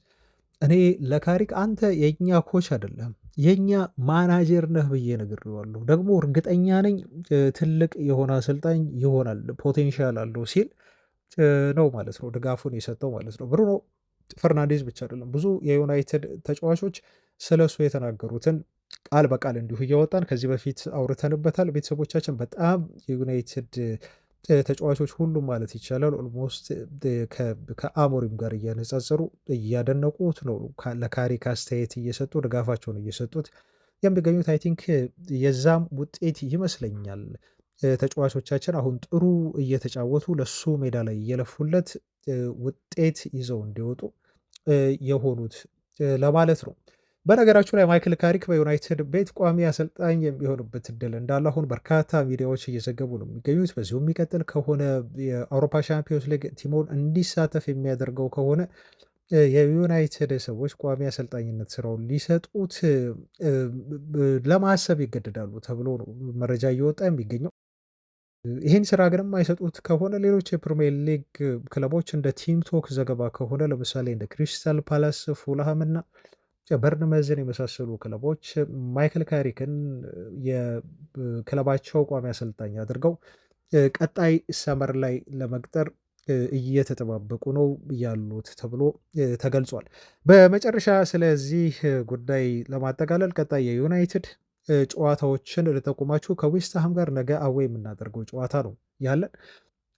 Speaker 1: እኔ ለካሪክ አንተ የኛ ኮች አይደለም የኛ ማናጀር ነህ ብዬ ነግሬዋለሁ። ደግሞ እርግጠኛ ነኝ ትልቅ የሆነ አሰልጣኝ ይሆናል ፖቴንሻል አለው ሲል ነው ማለት ነው ድጋፉን የሰጠው ማለት ነው። ብሩኖ ፈርናንዴዝ ብቻ አይደለም ብዙ የዩናይትድ ተጫዋቾች ስለሱ የተናገሩትን ቃል በቃል እንዲሁ እያወጣን ከዚህ በፊት አውርተንበታል። ቤተሰቦቻችን በጣም የዩናይትድ ተጫዋቾች ሁሉም ማለት ይቻላል ኦልሞስት ከአሞሪም ጋር እያነጻጸሩ እያደነቁት ነው። ለካሪክ አስተያየት እየሰጡ ድጋፋቸውን እየሰጡት የሚገኙት አይ ቲንክ የዛም ውጤት ይመስለኛል። ተጫዋቾቻችን አሁን ጥሩ እየተጫወቱ ለሱ ሜዳ ላይ እየለፉለት ውጤት ይዘው እንዲወጡ የሆኑት ለማለት ነው። በነገራችሁ ላይ ማይክል ካሪክ በዩናይትድ ቤት ቋሚ አሰልጣኝ የሚሆንበት እድል እንዳለ አሁን በርካታ ሚዲያዎች እየዘገቡ ነው የሚገኙት። በዚሁ የሚቀጥል ከሆነ የአውሮፓ ሻምፒዮንስ ሊግ ቲሞን እንዲሳተፍ የሚያደርገው ከሆነ የዩናይትድ ሰዎች ቋሚ አሰልጣኝነት ስራውን ሊሰጡት ለማሰብ ይገደዳሉ ተብሎ ነው መረጃ እየወጣ የሚገኘው። ይህን ስራ ግን የማይሰጡት ከሆነ ሌሎች የፕሪሚየር ሊግ ክለቦች እንደ ቲም ቶክ ዘገባ ከሆነ ለምሳሌ እንደ ክሪስታል ፓላስ፣ ፉልሃም እና በርንመዝን የመሳሰሉ ክለቦች ማይክል ካሪክን የክለባቸው ቋሚ አሰልጣኝ አድርገው ቀጣይ ሰመር ላይ ለመቅጠር እየተጠባበቁ ነው ያሉት ተብሎ ተገልጿል። በመጨረሻ ስለዚህ ጉዳይ ለማጠቃለል ቀጣይ የዩናይትድ ጨዋታዎችን ልጠቁማችሁ። ከዌስትሃም ጋር ነገ አዌ የምናደርገው ጨዋታ ነው ያለን።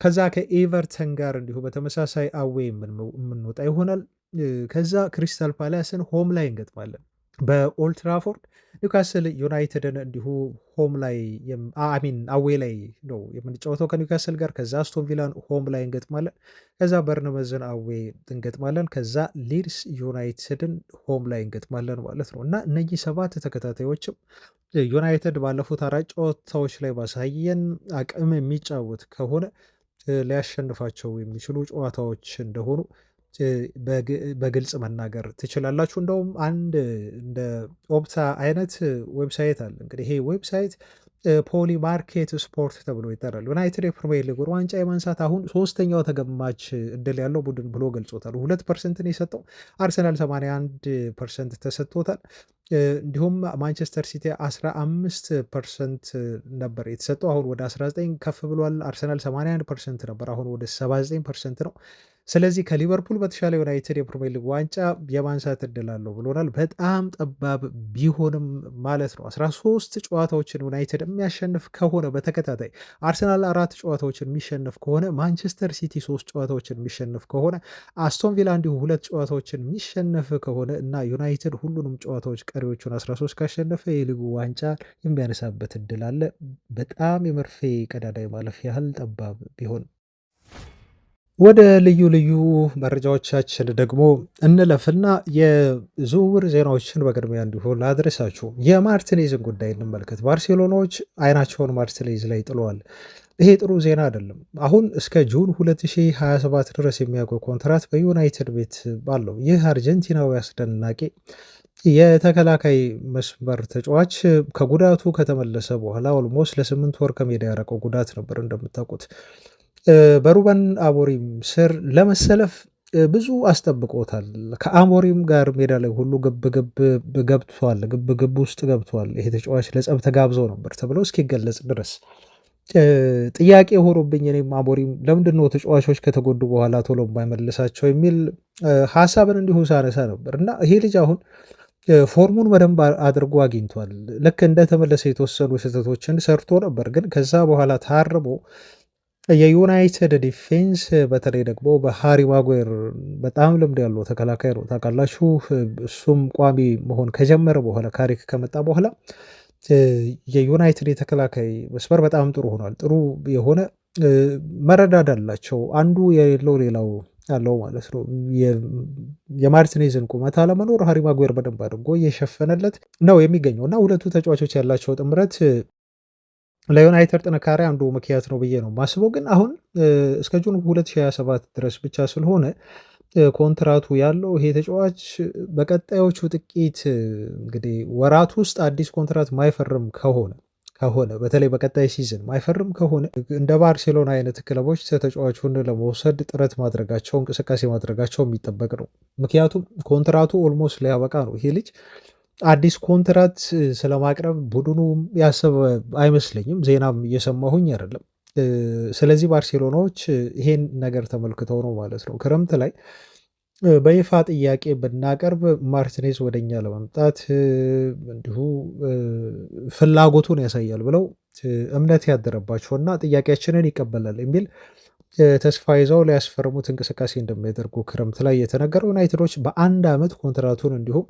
Speaker 1: ከዛ ከኤቨርተን ጋር እንዲሁ በተመሳሳይ አዌ የምንወጣ ይሆናል። ከዛ ክሪስታል ፓላስን ሆም ላይ እንገጥማለን በኦልትራፎርድ። ኒውካስል ዩናይትድን እንዲሁ ሆም ላይ አሚን አዌ ላይ ነው የምንጫወተው ከኒውካስል ጋር። ከዛ አስቶን ቪላን ሆም ላይ እንገጥማለን። ከዛ በርንመዝን አዌ እንገጥማለን። ከዛ ሊድስ ዩናይትድን ሆም ላይ እንገጥማለን ማለት ነው እና እነዚህ 7 ተከታታዮችም ዩናይትድ ባለፉት 4 ጨዋታዎች ላይ ባሳየን አቅም የሚጫወት ከሆነ ሊያሸንፋቸው የሚችሉ ጨዋታዎች እንደሆኑ በግልጽ መናገር ትችላላችሁ። እንደውም አንድ እንደ ኦፕታ አይነት ዌብሳይት አለ። እንግዲህ ይሄ ዌብሳይት ፖሊ ማርኬት ስፖርት ተብሎ ይጠራል። ዩናይትድ የፕሪሚየር ሊግ ዋንጫ የማንሳት አሁን 3ኛው ተገማች እድል ያለው ቡድን ብሎ ገልጾታል። 2% የሰጠው አርሰናል 81% ተሰጥቶታል። እንዲሁም ማንቸስተር ሲቲ 15% ነበር የተሰጠው፣ አሁን ወደ 19 ከፍ ብሏል። አርሰናል 81% ነበር፣ አሁን ወደ 79% ነው። ስለዚህ ከሊቨርፑል በተሻለ ዩናይትድ የፕሪሚየር ሊግ ዋንጫ የማንሳት እድል አለው ብሎናል። በጣም ጠባብ ቢሆንም ማለት ነው። 13 ጨዋታዎችን ዩናይትድ የሚያሸንፍ ከሆነ በተከታታይ አርሰናል 4 ጨዋታዎችን የሚሸንፍ ከሆነ ማንቸስተር ሲቲ 3 ጨዋታዎችን የሚሸንፍ ከሆነ አስቶን ቪላ እንዲሁ 2 ጨዋታዎችን የሚሸንፍ ከሆነ እና ዩናይትድ ሁሉንም ጨዋታዎች ቀሪዎቹን 13 ካሸነፈ የሊጉ ዋንጫ የሚያነሳበት እድል አለ። በጣም የመርፌ ቀዳዳ ማለፍ ያህል ጠባብ ቢሆን። ወደ ልዩ ልዩ መረጃዎቻችን ደግሞ እንለፍና የዝውውር ዜናዎችን በቅድሚያ እንዲሆን ላድረሳችሁ። የማርቲኔዝን ጉዳይ እንመልከት። ባርሴሎናዎች አይናቸውን ማርቲኔዝ ላይ ጥለዋል። ይሄ ጥሩ ዜና አይደለም። አሁን እስከ ጁን 2027 ድረስ የሚያውቀው ኮንትራት በዩናይትድ ቤት ባለው ይህ አርጀንቲናዊ አስደናቂ የተከላካይ መስመር ተጫዋች ከጉዳቱ ከተመለሰ በኋላ ኦልሞስት ለ8 ወር ከሜዳ ያረቀው ጉዳት ነበር እንደምታውቁት። በሩበን አሞሪም ስር ለመሰለፍ ብዙ አስጠብቆታል። ከአሞሪም ጋር ሜዳ ላይ ሁሉ ገብቷል፣ ግብ ውስጥ ገብቷል። ይሄ ተጫዋች ለጸብ ተጋብዞ ነበር ተብሎ እስኪገለጽ ድረስ ጥያቄ ሆኖብኝ እኔም አሞሪም ለምንድነው ተጫዋቾች ከተጎዱ በኋላ ቶሎ የማይመልሳቸው የሚል ሀሳብን እንዲሁ ሳነሳ ነበር እና ይሄ ልጅ አሁን ፎርሙን በደንብ አድርጎ አግኝቷል። ልክ እንደተመለሰ የተወሰኑ ስህተቶችን ሰርቶ ነበር፣ ግን ከዛ በኋላ ታርሞ የዩናይትድ ዲፌንስ በተለይ ደግሞ በሃሪ ማጓየር በጣም ልምድ ያለው ተከላካይ ነው ታውቃላችሁ። እሱም ቋሚ መሆን ከጀመረ በኋላ ካሪክ ከመጣ በኋላ የዩናይትድ የተከላካይ መስመር በጣም ጥሩ ሆኗል። ጥሩ የሆነ መረዳድ አላቸው። አንዱ የሌለው ሌላው አለው ማለት ነው። የማርቲኔዝን ቁመት አለመኖር ሃሪ ማጉዌር በደንብ አድርጎ እየሸፈነለት ነው የሚገኘው እና ሁለቱ ተጫዋቾች ያላቸው ጥምረት ለዩናይትድ ጥንካሬ አንዱ ምክንያት ነው ብዬ ነው ማስበው። ግን አሁን እስከ ጁን 2027 ድረስ ብቻ ስለሆነ ኮንትራቱ ያለው ይሄ ተጫዋች በቀጣዮቹ ጥቂት እንግዲህ ወራት ውስጥ አዲስ ኮንትራት ማይፈርም ከሆነ በተለይ በቀጣይ ሲዝን ማይፈርም ከሆነ እንደ ባርሴሎና አይነት ክለቦች ተጫዋቹን ለመውሰድ ጥረት ማድረጋቸው እንቅስቃሴ ማድረጋቸው የሚጠበቅ ነው። ምክንያቱም ኮንትራቱ ኦልሞስት ሊያበቃ ነው። ይሄ ልጅ አዲስ ኮንትራት ስለማቅረብ ቡድኑ ያሰበ አይመስለኝም። ዜናም እየሰማሁኝ አይደለም። ስለዚህ ባርሴሎናዎች ይሄን ነገር ተመልክተው ነው ማለት ነው ክረምት ላይ በይፋ ጥያቄ ብናቀርብ ማርቲኔዝ ወደኛ ለመምጣት እንዲሁ ፍላጎቱን ያሳያል ብለው እምነት ያደረባቸውና ጥያቄያችንን ይቀበላል የሚል ተስፋ ይዘው ሊያስፈርሙት እንቅስቃሴ እንደሚያደርጉ ክረምት ላይ የተነገረው። ዩናይትዶች በአንድ ዓመት ኮንትራቱን እንዲሁም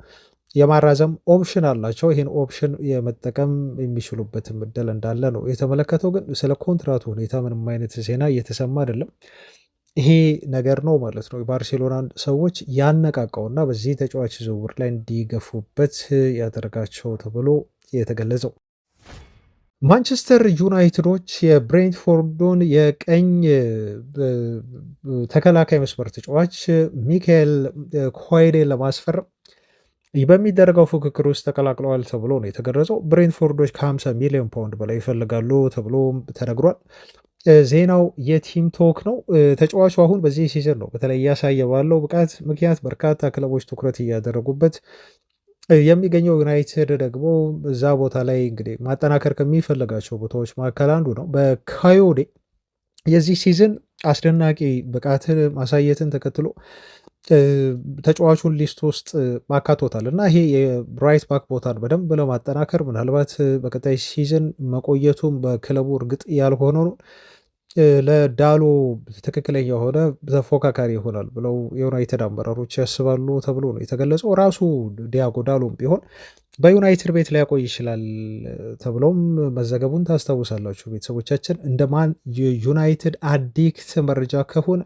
Speaker 1: የማራዘም ኦፕሽን አላቸው። ይህን ኦፕሽን የመጠቀም የሚችሉበትም እድል እንዳለ ነው የተመለከተው። ግን ስለ ኮንትራቱ ሁኔታ ምንም አይነት ዜና እየተሰማ አይደለም። ይሄ ነገር ነው ማለት ነው የባርሴሎናን ሰዎች ያነቃቃውና በዚህ ተጫዋች ዝውውር ላይ እንዲገፉበት ያደርጋቸው ተብሎ የተገለጸው። ማንቸስተር ዩናይትዶች የብሬንትፎርዱን የቀኝ ተከላካይ መስመር ተጫዋች ሚካኤል ኮይዴን ለማስፈረም በሚደረገው ፉክክር ውስጥ ተቀላቅለዋል ተብሎ ነው የተገለጸው። ብሬንትፎርዶች ከ50 ሚሊዮን ፓውንድ በላይ ይፈልጋሉ ተብሎ ተነግሯል። ዜናው የቲም ቶክ ነው። ተጫዋቹ አሁን በዚህ ሲዝን ነው በተለይ እያሳየ ባለው ብቃት ምክንያት በርካታ ክለቦች ትኩረት እያደረጉበት የሚገኘው። ዩናይትድ ደግሞ እዛ ቦታ ላይ እንግዲህ ማጠናከር ከሚፈልጋቸው ቦታዎች መካከል አንዱ ነው። በካዮዴ የዚህ ሲዝን አስደናቂ ብቃትን ማሳየትን ተከትሎ ተጫዋቹን ሊስት ውስጥ ማካቶታል እና ይሄ የራይት ባክ ቦታን በደንብ ለማጠናከር ምናልባት በቀጣይ ሲዝን መቆየቱም በክለቡ እርግጥ ያልሆነ ለዳሎ ትክክለኛ የሆነ ተፎካካሪ ይሆናል ብለው የዩናይትድ አመራሮች ያስባሉ ተብሎ ነው የተገለጸው። ራሱ ዲያጎ ዳሎም ቢሆን በዩናይትድ ቤት ሊያቆይ ይችላል ተብሎም መዘገቡን ታስታውሳላችሁ ቤተሰቦቻችን። እንደማን የዩናይትድ አዲክት መረጃ ከሆነ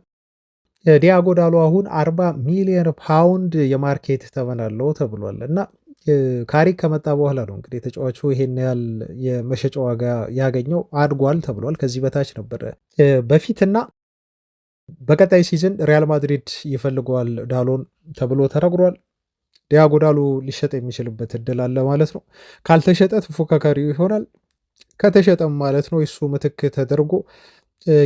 Speaker 1: ዲያጎ ዳሎ አሁን 40 ሚሊዮን ፓውንድ የማርኬት ተመን አለው ተብሏል እና ካሪክ ከመጣ በኋላ ነው እንግዲህ ተጫዋቹ ይሄን ያህል የመሸጫ ዋጋ ያገኘው አድጓል ተብሏል። ከዚህ በታች ነበረ በፊትና በቀጣይ ሲዝን ሪያል ማድሪድ ይፈልገዋል ዳሎን ተብሎ ተነግሯል። ዲያጎ ዳሎ ሊሸጥ የሚችልበት እድል አለ ማለት ነው። ካልተሸጠ ተፎካካሪው ይሆናል። ከተሸጠም ማለት ነው እሱ ምትክ ተደርጎ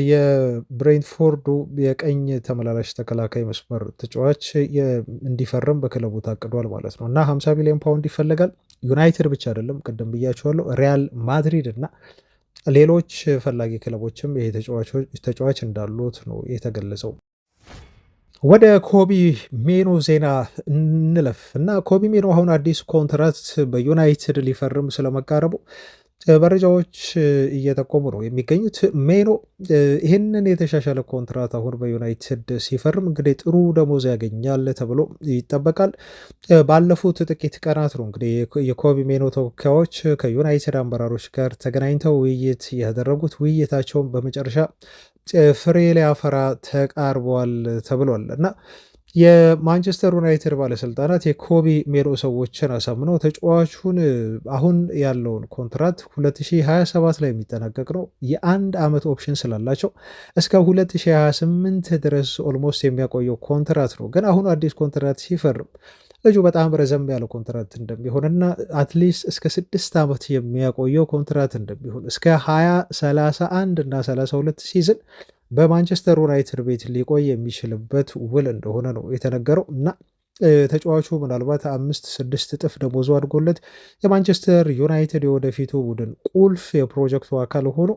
Speaker 1: የብሬንትፎርዱ የቀኝ ተመላላሽ ተከላካይ መስመር ተጫዋች እንዲፈርም በክለቡ ታቅዷል ማለት ነው እና 50 ሚሊዮን ፓውንድ ይፈለጋል። ዩናይትድ ብቻ አይደለም፣ ቅድም ብያቸዋለሁ፣ ሪያል ማድሪድ እና ሌሎች ፈላጊ ክለቦችም ይሄ ተጫዋች እንዳሉት ነው የተገለጸው። ወደ ኮቢ ሜኖ ዜና እንለፍ እና ኮቢ ሜኖ አሁን አዲስ ኮንትራት በዩናይትድ ሊፈርም ስለመቃረቡ መረጃዎች እየጠቆሙ ነው የሚገኙት። ሜኖ ይህንን የተሻሻለ ኮንትራት አሁን በዩናይትድ ሲፈርም እንግዲህ ጥሩ ደሞዝ ያገኛል ተብሎ ይጠበቃል። ባለፉት ጥቂት ቀናት ነው እንግዲህ የኮቢ ሜኖ ተወካዮች ከዩናይትድ አመራሮች ጋር ተገናኝተው ውይይት ያደረጉት። ውይይታቸውን በመጨረሻ ፍሬ ሊያፈራ ተቃርበዋል ተብሏል እና የማንቸስተር ዩናይትድ ባለስልጣናት የኮቢ ሜኖ ሰዎችን አሳምነው ተጫዋቹን አሁን ያለውን ኮንትራት 2027 ላይ የሚጠናቀቅ ነው። የአንድ ዓመት ኦፕሽን ስላላቸው እስከ 2028 ድረስ ኦልሞስት የሚያቆየው ኮንትራት ነው። ግን አሁን አዲስ ኮንትራት ሲፈርም ልጁ በጣም ረዘም ያለ ኮንትራት እንደሚሆንና አትሊስት እስከ 6 ዓመት የሚያቆየው ኮንትራት እንደሚሆን እስከ 2031 እና 32 ሲዝን በማንቸስተር ዩናይትድ ቤት ሊቆይ የሚችልበት ውል እንደሆነ ነው የተነገረው እና ተጫዋቹ ምናልባት 5-6 እጥፍ ደሞዙ አድጎለት የማንቸስተር ዩናይትድ የወደፊቱ ቡድን ቁልፍ የፕሮጀክቱ አካል ሆኖ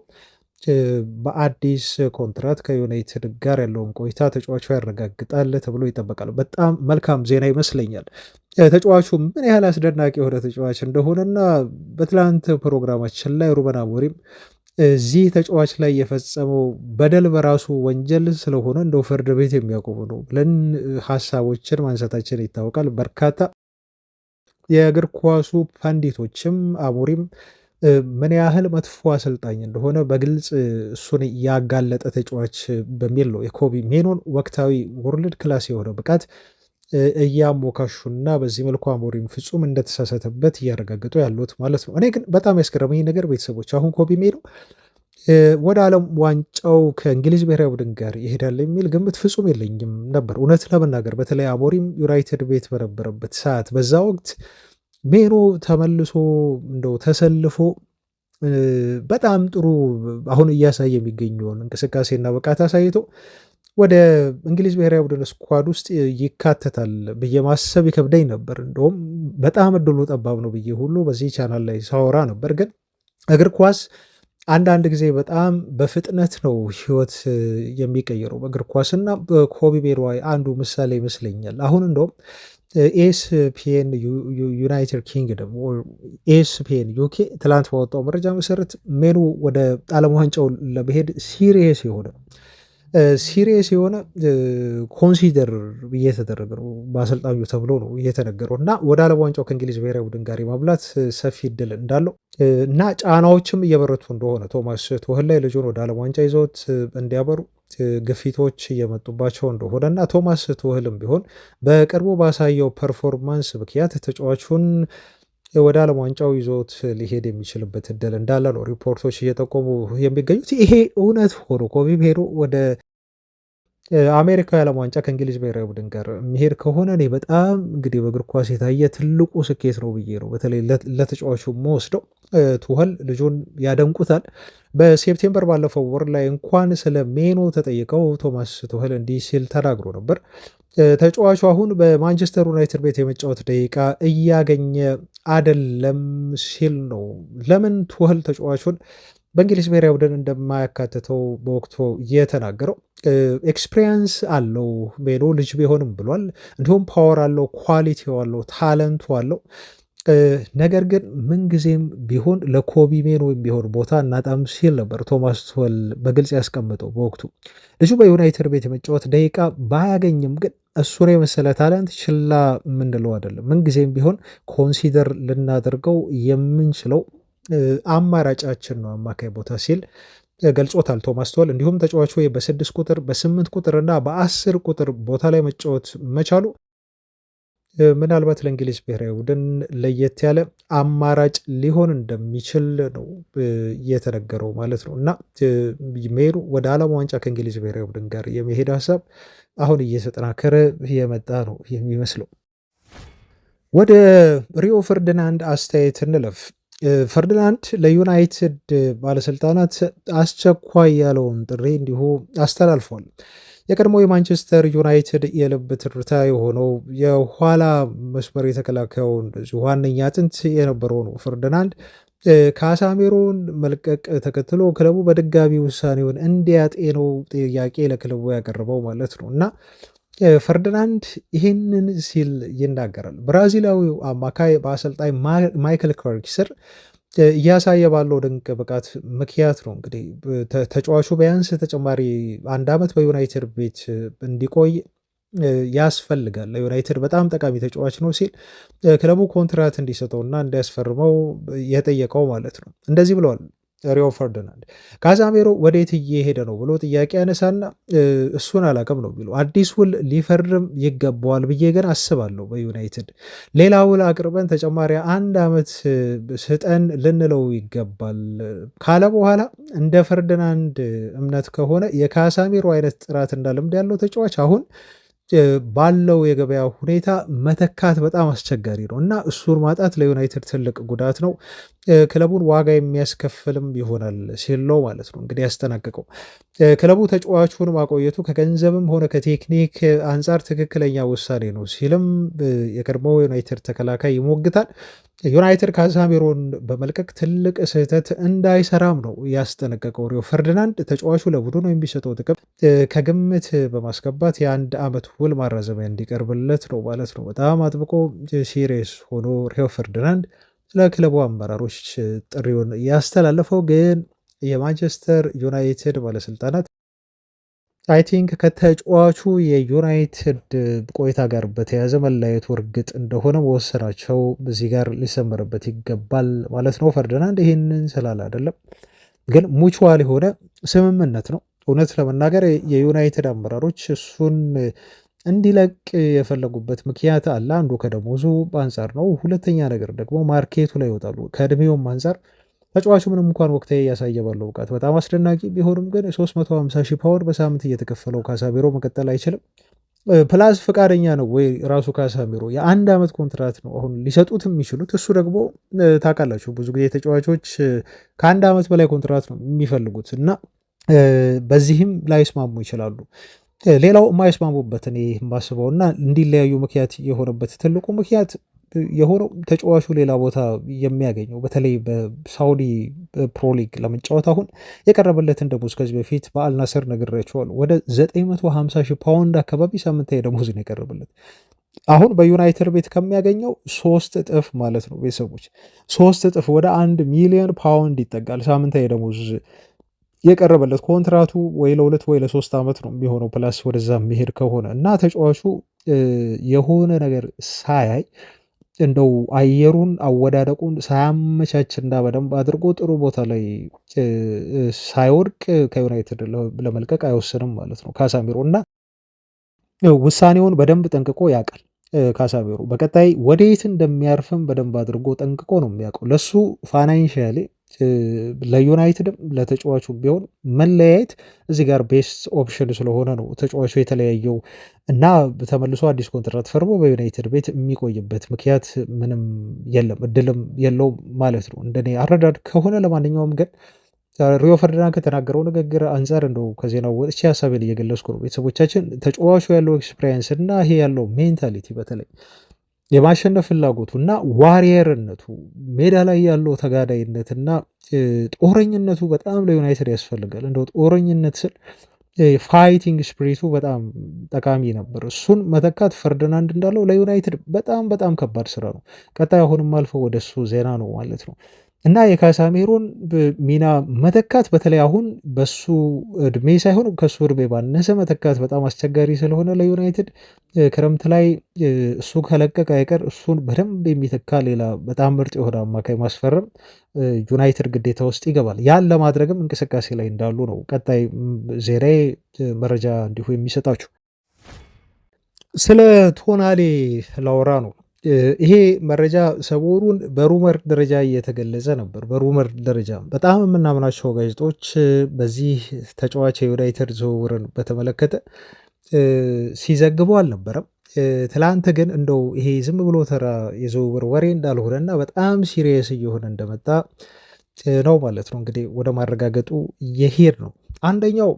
Speaker 1: በአዲስ ኮንትራት ከዩናይትድ ጋር ያለውን ቆይታ ተጫዋቹ ያረጋግጣል ተብሎ ይጠበቃል። በጣም መልካም ዜና ይመስለኛል። ተጫዋቹ ምን ያህል አስደናቂ የሆነ ተጫዋች እንደሆነና በትላንት ፕሮግራማችን ላይ ሩበን አሞሪም እዚህ ተጫዋች ላይ የፈጸመው በደል በራሱ ወንጀል ስለሆነ እንደው ፍርድ ቤት የሚያቆሙ ነው ብለን ሀሳቦችን ማንሳታችን ይታወቃል። በርካታ የእግር ኳሱ ፐንዲቶችም አሞሪም ምን ያህል መጥፎ አሰልጣኝ እንደሆነ በግልጽ እሱን ያጋለጠ ተጫዋች በሚል ነው የኮቢ ሜኖን ወቅታዊ ወርልድ ክላስ የሆነ ብቃት እያሞካሹና በዚህ መልኩ አሞሪም ፍጹም እንደተሳሳተበት እያረጋገጡ ያሉት ማለት ነው። እኔ ግን በጣም ያስገረመኝ ነገር ቤተሰቦች አሁን ኮቢ ሜኖ ወደ ዓለም ዋንጫው ከእንግሊዝ ብሔራዊ ቡድን ጋር ይሄዳል የሚል ግምት ፍጹም የለኝም ነበር እውነት ለመናገር በተለይ አሞሪም ዩናይትድ ቤት በነበረበት ሰዓት በዛ ወቅት ሜኖ ተመልሶ እንደው ተሰልፎ በጣም ጥሩ አሁን እያሳየ የሚገኘውን እንቅስቃሴና ብቃት አሳይቶ ወደ እንግሊዝ ብሔራዊ ቡድን ስኳድ ውስጥ ይካተታል ብዬ ማሰብ ይከብደኝ ነበር። እንደውም በጣም እድሉ ጠባብ ነው ብዬ ሁሉ በዚህ ቻናል ላይ ሳወራ ነበር። ግን እግር ኳስ አንዳንድ ጊዜ በጣም በፍጥነት ነው ህይወት የሚቀየረው በእግር ኳስ እና በኮቢ ሜኖ አንዱ ምሳሌ ይመስለኛል። አሁን እንደውም ኤስፒኤን ዩናይትድ ኪንግደም ኤስፒኤን ዩኬ ትላንት ባወጣው መረጃ መሰረት ሜኖ ወደ ዓለም ዋንጫው ለመሄድ ሲሪየስ የሆነ ኮንሲደር እየተደረገ ነው በአሰልጣኙ ተብሎ ነው እየተነገረው እና ወደ ዓለም ዋንጫው ከእንግሊዝ ብሔራዊ ቡድን ጋር የማብላት ሰፊ እድል እንዳለው እና ጫናዎችም እየበረቱ እንደሆነ ቶማስ ቱኸል ላይ ልጁን ወደ ዓለም ዋንጫ ይዘውት እንዲያበሩ ግፊቶች እየመጡባቸው እንደሆነ እና ቶማስ ቱኸልም ቢሆን በቅርቡ ባሳየው ፐርፎርማንስ ምክንያት ተጫዋቹን ወደ ዓለም ዋንጫው ይዞት ሊሄድ የሚችልበት እድል እንዳለ ነው ሪፖርቶች እየጠቆሙ የሚገኙት። ይሄ እውነት ሆኖ ኮቢ ሜኖ ወደ አሜሪካ የዓለም ዋንጫ ከእንግሊዝ ብሔራዊ ቡድን ጋር የሚሄድ ከሆነ እኔ በጣም እንግዲህ በእግር ኳስ የታየ ትልቁ ስኬት ነው ብዬ ነው በተለይ ለተጫዋቹ መወስደው። ቱኸል ልጁን ያደንቁታል። በሴፕቴምበር ባለፈው ወር ላይ እንኳን ስለ ሜኖ ተጠይቀው ቶማስ ቱኸል እንዲህ ሲል ተናግሮ ነበር። ተጫዋቹ አሁን በማንቸስተር ዩናይትድ ቤት የመጫወት ደቂቃ እያገኘ አደለም ሲል ነው። ለምን ቱኸል ተጫዋቹን በእንግሊዝ ብሔራዊ ቡድን እንደማያካትተው በወቅቱ የተናገረው። ኤክስፒሪየንስ አለው ሜኖ ልጅ ቢሆንም ብሏል። እንዲሁም ፓወር አለው፣ ኳሊቲው አለው፣ ታለንቱ አለው። ነገር ግን ምንጊዜም ቢሆን ለኮቢ ሜኖ የሚሆን ቦታ እናጣም ሲል ነበር ቶማስ ቱኸል በግልጽ ያስቀምጠው በወቅቱ። ልጁ በዩናይትድ ቤት የመጫወት ደቂቃ ባያገኝም ግን እሱን የመሰለ ታለንት ችላ የምንለው አይደለም። ምንጊዜም ቢሆን ኮንሲደር ልናደርገው የምንችለው አማራጫችን ነው አማካይ ቦታ ሲል ገልጾታል ቶማስ ቱኸል። እንዲሁም ተጫዋቹ በ6 ቁጥር በ8 ቁጥር እና በ10 ቁጥር ቦታ ላይ መጫወት መቻሉ ምናልባት ለእንግሊዝ ብሔራዊ ቡድን ለየት ያለ አማራጭ ሊሆን እንደሚችል ነው የተነገረው ማለት ነው። እና ሜኖ ወደ ዓለም ዋንጫ ከእንግሊዝ ብሔራዊ ቡድን ጋር የመሄድ ሀሳብ አሁን እየተጠናከረ የመጣ ነው የሚመስለው። ወደ ሪዮ ፈርዲናንድ አስተያየት እንለፍ። ፈርዲናንድ ለዩናይትድ ባለስልጣናት አስቸኳይ ያለውን ጥሪ እንዲሁ አስተላልፏል። የቀድሞ የማንቸስተር ዩናይትድ የልብ ትርታ የሆነው የኋላ መስመር የተከላካዩ እንደዚሁ ዋነኛ አጥንት የነበረው ነው ፈርዲናንድ ካሳሜሮን መልቀቅ ተከትሎ ክለቡ በድጋሚ ውሳኔውን እንዲያጤነው ጥያቄ ለክለቡ ያቀረበው ማለት ነው እና ፈርዲናንድ ይህንን ሲል ይናገራል። ብራዚላዊው አማካይ በአሰልጣኝ ማይክል ካሪክ ስር እያሳየ ባለው ድንቅ ብቃት ምክንያት ነው እንግዲህ ተጫዋቹ ቢያንስ ተጨማሪ 1 ዓመት በዩናይትድ ቤት እንዲቆይ ያስፈልጋል፣ ለዩናይትድ በጣም ጠቃሚ ተጫዋች ነው ሲል ክለቡ ኮንትራት እንዲሰጠውና እንዲያስፈርመው የጠየቀው ማለት ነው። እንደዚህ ብለዋል ሪዮ ፈርዲናንድ። ካዛሜሮ ወዴት እየሄደ ነው ብሎ ጥያቄ ያነሳና እሱን አላውቅም ነው የሚለው። አዲስ ውል ሊፈርም ይገባዋል ብዬ ግን አስባለሁ። በዩናይትድ ሌላ ውል አቅርበን ተጨማሪ 1 ዓመት ስጠን ልንለው ይገባል ካለ በኋላ እንደ ፈርዲናንድ እምነት ከሆነ የካሳሜሮ አይነት ጥራትና ልምድ ያለው ተጫዋች አሁን ባለው የገበያ ሁኔታ መተካት በጣም አስቸጋሪ ነው እና እሱን ማጣት ለዩናይትድ ትልቅ ጉዳት ነው፣ ክለቡን ዋጋ የሚያስከፍልም ይሆናል ሲል ነው ማለት ነው እንግዲህ ያስጠናቀቀው። ክለቡ ተጫዋቹን ማቆየቱ ከገንዘብም ሆነ ከቴክኒክ አንጻር ትክክለኛ ውሳኔ ነው ሲልም የቀድሞ ዩናይትድ ተከላካይ ይሞግታል። ዩናይትድ ካዛሜሮን በመልቀቅ ትልቅ ስህተት እንዳይሰራም ነው ያስጠነቀቀው ሪዮ ፈርዲናንድ። ተጫዋቹ ለቡድኑ የሚሰጠው ጥቅም ከግምት በማስገባት የ1 ዓመት ውል ማራዘሚያ እንዲቀርብለት ነው ማለት ነው በጣም አጥብቆ ሲሪየስ ሆኖ ሪዮ ፈርዲናንድ ለክለቡ አመራሮች ጥሪውን ያስተላለፈው። ግን የማንቸስተር ዩናይትድ ባለስልጣናት አይ ቲንክ ከተጫዋቹ የዩናይትድ ቆይታ ጋር በተያያዘ መለያየቱ እርግጥ እንደሆነ መወሰናቸው እዚህ ጋር ሊሰመርበት ይገባል ማለት ነው። ፈርዲናንድ ይህንን ስላለ አይደለም፣ ግን ሙቹዋል የሆነ ስምምነት ነው። እውነት ለመናገር የዩናይትድ አመራሮች እሱን እንዲለቅ የፈለጉበት ምክንያት አለ። አንዱ ከደሞዙ አንጻር ነው። ሁለተኛ ነገር ደግሞ ማርኬቱ ላይ ይወጣሉ። ከእድሜውም አንጻር ተጫዋቹ ምንም እንኳን ወቅታዊ እያሳየ ባለው ብቃት በጣም አስደናቂ ቢሆንም ግን 350 ሺህ ፓውንድ በሳምንት እየተከፈለው ካሳሜሮ መቀጠል አይችልም። ፕላስ ፈቃደኛ ነው ወይ ራሱ ካሳሜሮ? የአንድ ዓመት ኮንትራት ነው አሁን ሊሰጡት የሚችሉት። እሱ ደግሞ ታውቃላችሁ ብዙ ጊዜ ተጫዋቾች ከአንድ ዓመት በላይ ኮንትራት ነው የሚፈልጉት እና በዚህም ላይስማሙ ይችላሉ። ሌላው የማይስማሙበት እኔ የማስበው እና እንዲለያዩ ምክንያት የሆነበት ትልቁ ምክንያት የሆነው ተጫዋቹ ሌላ ቦታ የሚያገኘው በተለይ በሳውዲ ፕሮሊግ ለመጫወት አሁን የቀረበለትን ደሞዝ ከዚህ በፊት በአልናስር ነግሬያቸዋለሁ። ወደ 950 ሺህ ፓውንድ አካባቢ ሳምንታዊ ደሞዝ ነው የቀረበለት። አሁን በዩናይትድ ቤት ከሚያገኘው 3 እጥፍ ማለት ነው ቤተሰቦች፣ 3 እጥፍ ወደ 1 ሚሊዮን ፓውንድ ይጠጋል ሳምንታዊ ደሞዝ የቀረበለት። ኮንትራቱ ወይ ለ2 ወይ ለ3 ዓመት ነው የሚሆነው ፕላስ ወደዛ የሚሄድ ከሆነ እና ተጫዋቹ የሆነ ነገር ሳያይ እንደው አየሩን አወዳደቁን ሳያመቻችና በደንብ አድርጎ ጥሩ ቦታ ላይ ሳይወድቅ ከዩናይትድ ለመልቀቅ አይወስንም ማለት ነው ካሳሜሮ። እና ውሳኔውን በደንብ ጠንቅቆ ያውቃል ካሳሜሮ። በቀጣይ ወዴት እንደሚያርፍም በደንብ አድርጎ ጠንቅቆ ነው የሚያውቀው። ለሱ ፋይናንሻሊ ለዩናይትድም ለተጫዋቹ ቢሆን መለያየት እዚህ ጋር ቤስት ኦፕሽን ስለሆነ ነው ተጫዋቹ የተለያየው እና ተመልሶ አዲስ ኮንትራት ፈርሞ በዩናይትድ ቤት የሚቆይበት ምክንያት ምንም የለም፣ እድልም የለውም ማለት ነው እንደኔ አረዳድ ከሆነ። ለማንኛውም ግን ሪዮ ፈርዲናንድ ከተናገረው ንግግር አንጻር እንደው ከዜናው ወጥቼ ሀሳቤን እየገለጽኩ ነው። ቤተሰቦቻችን ተጫዋቹ ያለው ኤክስፔሪንስ እና ይሄ ያለው ሜንታሊቲ በተለይ የማሸነፍ ፍላጎቱ እና ዋሪየርነቱ ሜዳ ላይ ያለው ተጋዳይነትና ጦረኝነቱ በጣም ለዩናይትድ ያስፈልጋል። እንደው ጦረኝነት ስል ፋይቲንግ ስፕሪቱ በጣም ጠቃሚ ነበር። እሱን መተካት ፈርዲናንድ እንዳለው ለዩናይትድ በጣም በጣም ከባድ ስራ ነው። ቀጣይ አሁንም አልፈው ወደ እሱ ዜና ነው ማለት ነው እና የካሳሜሮን ሚና መተካት በተለይ አሁን በሱ እድሜ ሳይሆን ከሱ እድሜ ባነሰ መተካት በጣም አስቸጋሪ ስለሆነ ለዩናይትድ ክረምት ላይ እሱ ከለቀቀ አይቀር እሱን በደንብ የሚተካ ሌላ በጣም ምርጥ የሆነ አማካይ ማስፈረም ዩናይትድ ግዴታ ውስጥ ይገባል። ያን ለማድረግም እንቅስቃሴ ላይ እንዳሉ ነው ቀጣይ ዜናዬ መረጃ እንዲሁ የሚሰጣችሁ። ስለ ቶናሌ ላውራ ነው። ይሄ መረጃ ሰሞኑን በሩመር ደረጃ እየተገለጸ ነበር። በሩመር ደረጃ በጣም የምናምናቸው ጋዜጦች በዚህ ተጫዋች የዩናይትድ ዝውውርን በተመለከተ ሲዘግቡ አልነበረም። ትላንት ግን እንደው ይሄ ዝም ብሎ ተራ የዝውውር ወሬ እንዳልሆነና በጣም ሲሪየስ እየሆነ እንደመጣ ነው ማለት ነው። እንግዲህ ወደ ማረጋገጡ የሄድ ነው። አንደኛው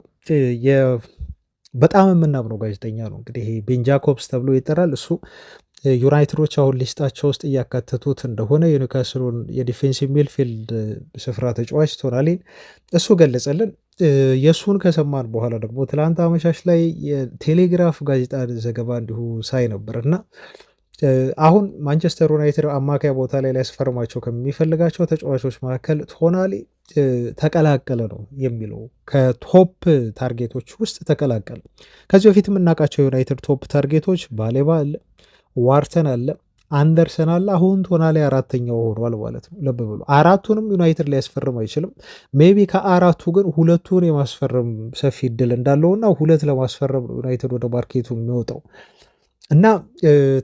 Speaker 1: በጣም የምናምነው ጋዜጠኛ ነው እንግዲህ ይሄ ቤን ጃኮብስ ተብሎ ይጠራል። እሱ ዩናይትዶች አሁን ሊስታቸው ውስጥ እያካተቱት እንደሆነ የኒውካስሉን የዲፌንሲቭ ሚድፊልድ ስፍራ ተጫዋች ቶናሊን እሱ ገለጸልን። የእሱን ከሰማን በኋላ ደግሞ ትላንት አመሻሽ ላይ የቴሌግራፍ ጋዜጣ ዘገባ እንዲሁ ሳይ ነበር እና አሁን ማንቸስተር ዩናይትድ አማካይ ቦታ ላይ ሊያስፈርማቸው ከሚፈልጋቸው ተጫዋቾች መካከል ቶናሊ ተቀላቀለ ነው የሚለው። ከቶፕ ታርጌቶች ውስጥ ተቀላቀለ። ከዚህ በፊት የምናውቃቸው ዩናይትድ ቶፕ ታርጌቶች ባሌባ አለ፣ ዋርተን አለ፣ አንደርሰን አለ። አሁን ቶናሊ አራተኛው ሆኗል ማለት ነው። ልብ ብሎ አራቱንም ዩናይትድ ሊያስፈርም አይችልም። ሜቢ ከአራቱ ግን ሁለቱን የማስፈረም ሰፊ እድል እንዳለውና ሁለት ለማስፈረም ነው ዩናይትድ ወደ ማርኬቱ የሚወጣው እና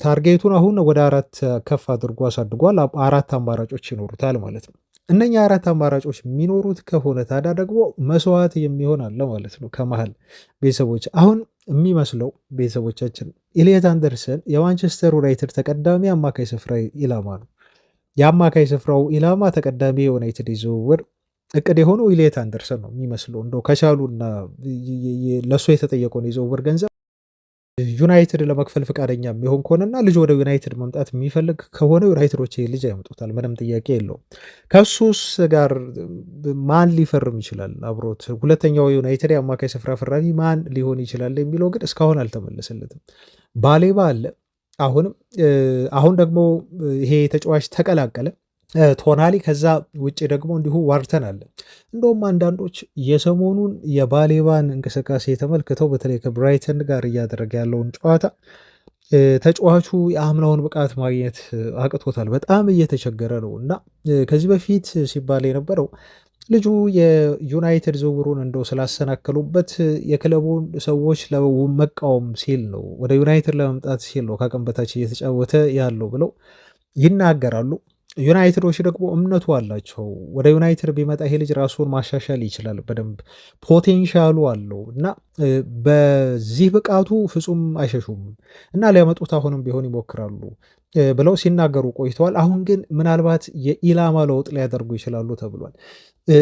Speaker 1: ታርጌቱን አሁን ወደ 4 ከፍ አድርጎ አሳድጓል። 4 አማራጮች ይኖሩታል ማለት ነው። እነኛ 4 አማራጮች የሚኖሩት ከሆነ ታዲያ ደግሞ መስዋዕት የሚሆን አለ ማለት ነው ከመሃል ቤተሰቦች። አሁን የሚመስለው ቤተሰቦቻችን ኢሊየት አንደርሰን የማንቸስተር ዩናይትድ ተቀዳሚ አማካይ ስፍራ ኢላማ ነው። የአማካይ ስፍራው ኢላማ ተቀዳሚ የዩናይትድ ዝውውር እቅድ የሆነው ኢሊየት አንደርሰን ነው የሚመስለው። እንደው ከቻሉና ለእሱ የተጠየቀውን የዝውውር ገንዘብ ዩናይትድ ለመክፈል ፈቃደኛ የሚሆን ከሆነና ልጅ ወደ ዩናይትድ መምጣት የሚፈልግ ከሆነ ዩናይትዶች ልጅ ያመጡታል፣ ምንም ጥያቄ የለውም። ከሱስ ጋር ማን ሊፈርም ይችላል አብሮት? ሁለተኛው ዩናይትድ የአማካይ ስፍራ ፈራሚ ማን ሊሆን ይችላል የሚለው ግን እስካሁን አልተመለሰለትም። ባሌባ አለ አሁንም። አሁን ደግሞ ይሄ ተጫዋች ተቀላቀለ። ቶናሊ ከዛ ውጭ ደግሞ እንዲሁ ዋርተን አለ። እንደውም አንዳንዶች የሰሞኑን የባሌባን እንቅስቃሴ ተመልክተው በተለይ ከብራይተን ጋር እያደረገ ያለውን ጨዋታ ተጫዋቹ የአምናውን ብቃት ማግኘት አቅቶታል፣ በጣም እየተቸገረ ነው እና ከዚህ በፊት ሲባል የነበረው ልጁ የዩናይትድ ዝውውሩን እንደው ስላሰናከሉበት የክለቡን ሰዎች ለመቃወም ሲል ነው ወደ ዩናይትድ ለመምጣት ሲል ነው ከአቅም በታች እየተጫወተ ያለው ብለው ይናገራሉ። ዩናይትዶች ደግሞ እምነቱ አላቸው። ወደ ዩናይትድ ቢመጣ ይሄ ልጅ ራሱን ማሻሻል ይችላል፣ በደንብ ፖቴንሻሉ አለው እና በዚህ ብቃቱ ፍጹም አይሸሹም እና ሊያመጡት አሁንም ቢሆን ይሞክራሉ ብለው ሲናገሩ ቆይተዋል። አሁን ግን ምናልባት የኢላማ ለውጥ ሊያደርጉ ይችላሉ ተብሏል።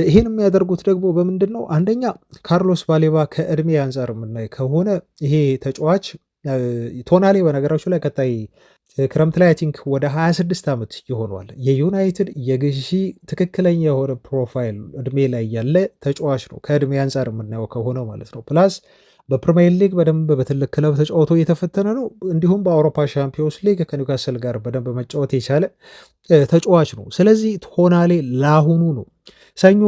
Speaker 1: ይህን የሚያደርጉት ደግሞ በምንድን ነው? አንደኛ ካርሎስ ባሌባ ከእድሜ አንጻር የምናይ ከሆነ ይሄ ተጫዋች ቶናሌ በነገራችሁ ላይ ቀጣይ ክረምት ላይ አይ ቲንክ ወደ 26 ዓመት ይሆነዋል። የዩናይትድ የግዢ ትክክለኛ የሆነ ፕሮፋይል እድሜ ላይ ያለ ተጫዋች ነው ከእድሜ አንጻር የምናየው ከሆነ ማለት ነው። ፕላስ በፕሪሚየር ሊግ በደንብ በትልቅ ክለብ ተጫውቶ እየተፈተነ ነው። እንዲሁም በአውሮፓ ሻምፒዮንስ ሊግ ከኒውካስል ጋር በደንብ መጫወት የቻለ ተጫዋች ነው። ስለዚህ ቶናሌ ለአሁኑ ነው ሰኞ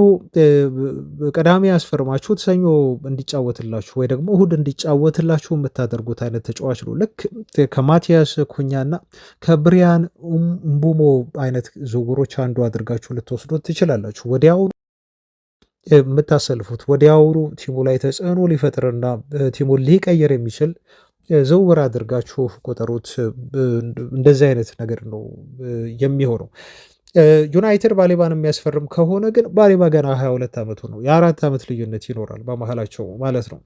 Speaker 1: ቅዳሜ ያስፈርማችሁት ሰኞ እንዲጫወትላችሁ ወይ ደግሞ እሁድ እንዲጫወትላችሁ የምታደርጉት አይነት ተጫዋች ነው። ልክ ከማቲያስ ኩኛና ከብሪያን ምቡሞ አይነት ዝውውሮች አንዱ አድርጋችሁ ልትወስዱት ትችላላችሁ። ወዲያውኑ የምታሰልፉት ወዲያውኑ ቲሙ ላይ ተጽዕኖ ሊፈጥርና ቲሙን ሊቀይር የሚችል ዝውውር አድርጋችሁ ቆጠሩት። እንደዚህ አይነት ነገር ነው የሚሆነው። ዩናይትድ ባሌባን የሚያስፈርም ከሆነ ግን ባሌባ ገና 22 ዓመቱ ነው። የ4 ዓመት ልዩነት ይኖራል በመሃላቸው ማለት ነው።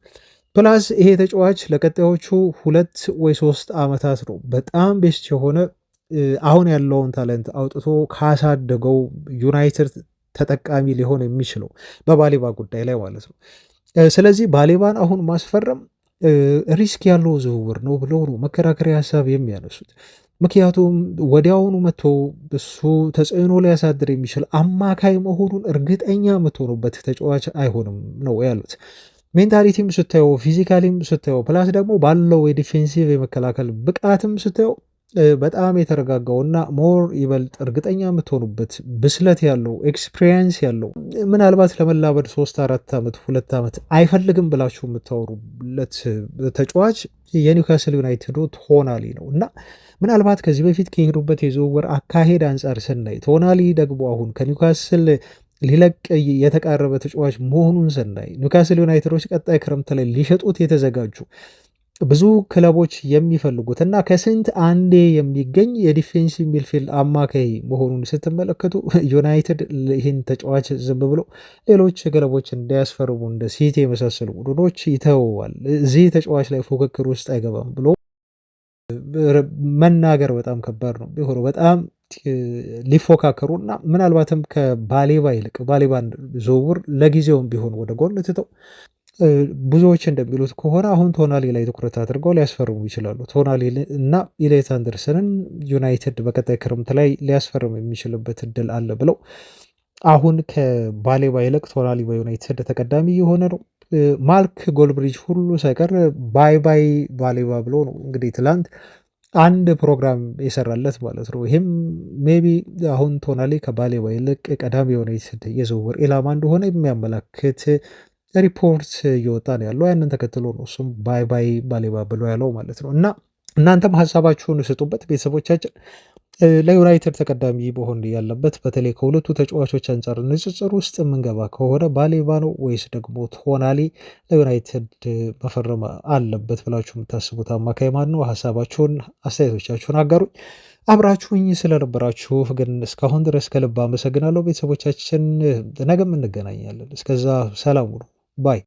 Speaker 1: ፕላስ ይሄ ተጫዋች ለቀጣዮቹ 2 ወይ 3 ዓመታት ነው በጣም ቤስት የሆነ አሁን ያለውን ታለንት አውጥቶ ካሳደገው ዩናይትድ ተጠቃሚ ሊሆን የሚችለው በባሌባ ጉዳይ ላይ ማለት ነው። ስለዚህ ባሌባን አሁን ማስፈረም ሪስክ ያለው ዝውውር ነው ብለው ነው መከራከሪያ ሀሳብ የሚያነሱት። ምክንያቱም ወዲያውኑ መጥቶ እሱ ተጽዕኖ ሊያሳድር የሚችል አማካይ መሆኑን እርግጠኛ የምትሆኑበት ተጫዋች አይሆንም ነው ያሉት። ሜንታሊቲም ስታየው፣ ፊዚካሊም ስታየው፣ ፕላስ ደግሞ ባለው የዲፌንሲቭ የመከላከል ብቃትም ስታየው በጣም የተረጋጋውና ሞር ይበልጥ እርግጠኛ የምትሆኑበት ብስለት ያለው ኤክስፒሪየንስ ያለው ምናልባት ለመላበድ 3-4 ዓመት 2 ዓመት አይፈልግም ብላችሁ የምታወሩለት ተጫዋች የኒውካስል ዩናይትዱ ቶናሊ ነው እና ምናልባት ከዚህ በፊት ከሄዱበት የዝውውር አካሄድ አንጻር ስናይ ቶናሊ ደግሞ አሁን ከኒውካስል ሊለቅ የተቃረበ ተጫዋች መሆኑን ስናይ ኒውካስል ዩናይትዶች ቀጣይ ክረምት ላይ ሊሸጡት የተዘጋጁ ብዙ ክለቦች የሚፈልጉት እና ከስንት አንዴ የሚገኝ የዲፌንሲቭ ሚድፊልድ አማካይ መሆኑን ስትመለከቱ ዩናይትድ ይህን ተጫዋች ዝም ብሎ ሌሎች ክለቦች እንዳያስፈርሙ እንደ ሲቲ የመሳሰሉ ቡድኖች ይተወዋል፣ እዚህ ተጫዋች ላይ ፉክክር ውስጥ አይገባም ብሎ መናገር በጣም ከባድ ነው ቢሆነው በጣም ሊፎካከሩ እና ምናልባትም ከባሌባ ይልቅ ባሌባን ዝውውር ለጊዜውም ቢሆን ወደ ጎን ትተው ብዙዎች እንደሚሉት ከሆነ አሁን ቶናሊ ላይ ትኩረት አድርገው ሊያስፈርሙ ይችላሉ። ቶናሊ እና ኢሌት አንደርሰንን ዩናይትድ በቀጣይ ክረምት ላይ ሊያስፈርም የሚችልበት እድል አለ ብለው አሁን ከባሌባ ይልቅ ቶናሊ በዩናይትድ ተቀዳሚ የሆነ ነው። ማርክ ጎልብሪጅ ሁሉ ሳይቀር ባይ ባይ ባሌባ ብሎ ነው እንግዲህ ትላንት አንድ ፕሮግራም የሰራለት ማለት ነው። ይህም ሜቢ አሁን ቶናሊ ከባሌባ ይልቅ ቀዳሚ የዩናይትድ የዝውውር ኢላማ እንደሆነ የሚያመላክት ሪፖርት እየወጣ ነው ያለው። ያንን ተከትሎ ነው እሱም ባይ ባይ ባሌባ ብሎ ያለው ማለት ነው። እና እናንተም ሀሳባችሁን ስጡበት ቤተሰቦቻችን። ለዩናይትድ ተቀዳሚ በሆን ያለበት በተለይ ከሁለቱ ተጫዋቾች አንጻር ንጽጽር ውስጥ የምንገባ ከሆነ ባሌባ ነው ወይስ ደግሞ ቶናሊ ለዩናይትድ መፈረም አለበት ብላችሁ የምታስቡት አማካይ ማን ነው? ሀሳባችሁን አስተያየቶቻችሁን አጋሩኝ። አብራችሁኝ ስለነበራችሁ ግን እስካሁን ድረስ ከልብ አመሰግናለሁ ቤተሰቦቻችን። ነገም እንገናኛለን። እስከዛ ሰላም ሁኑ ባይ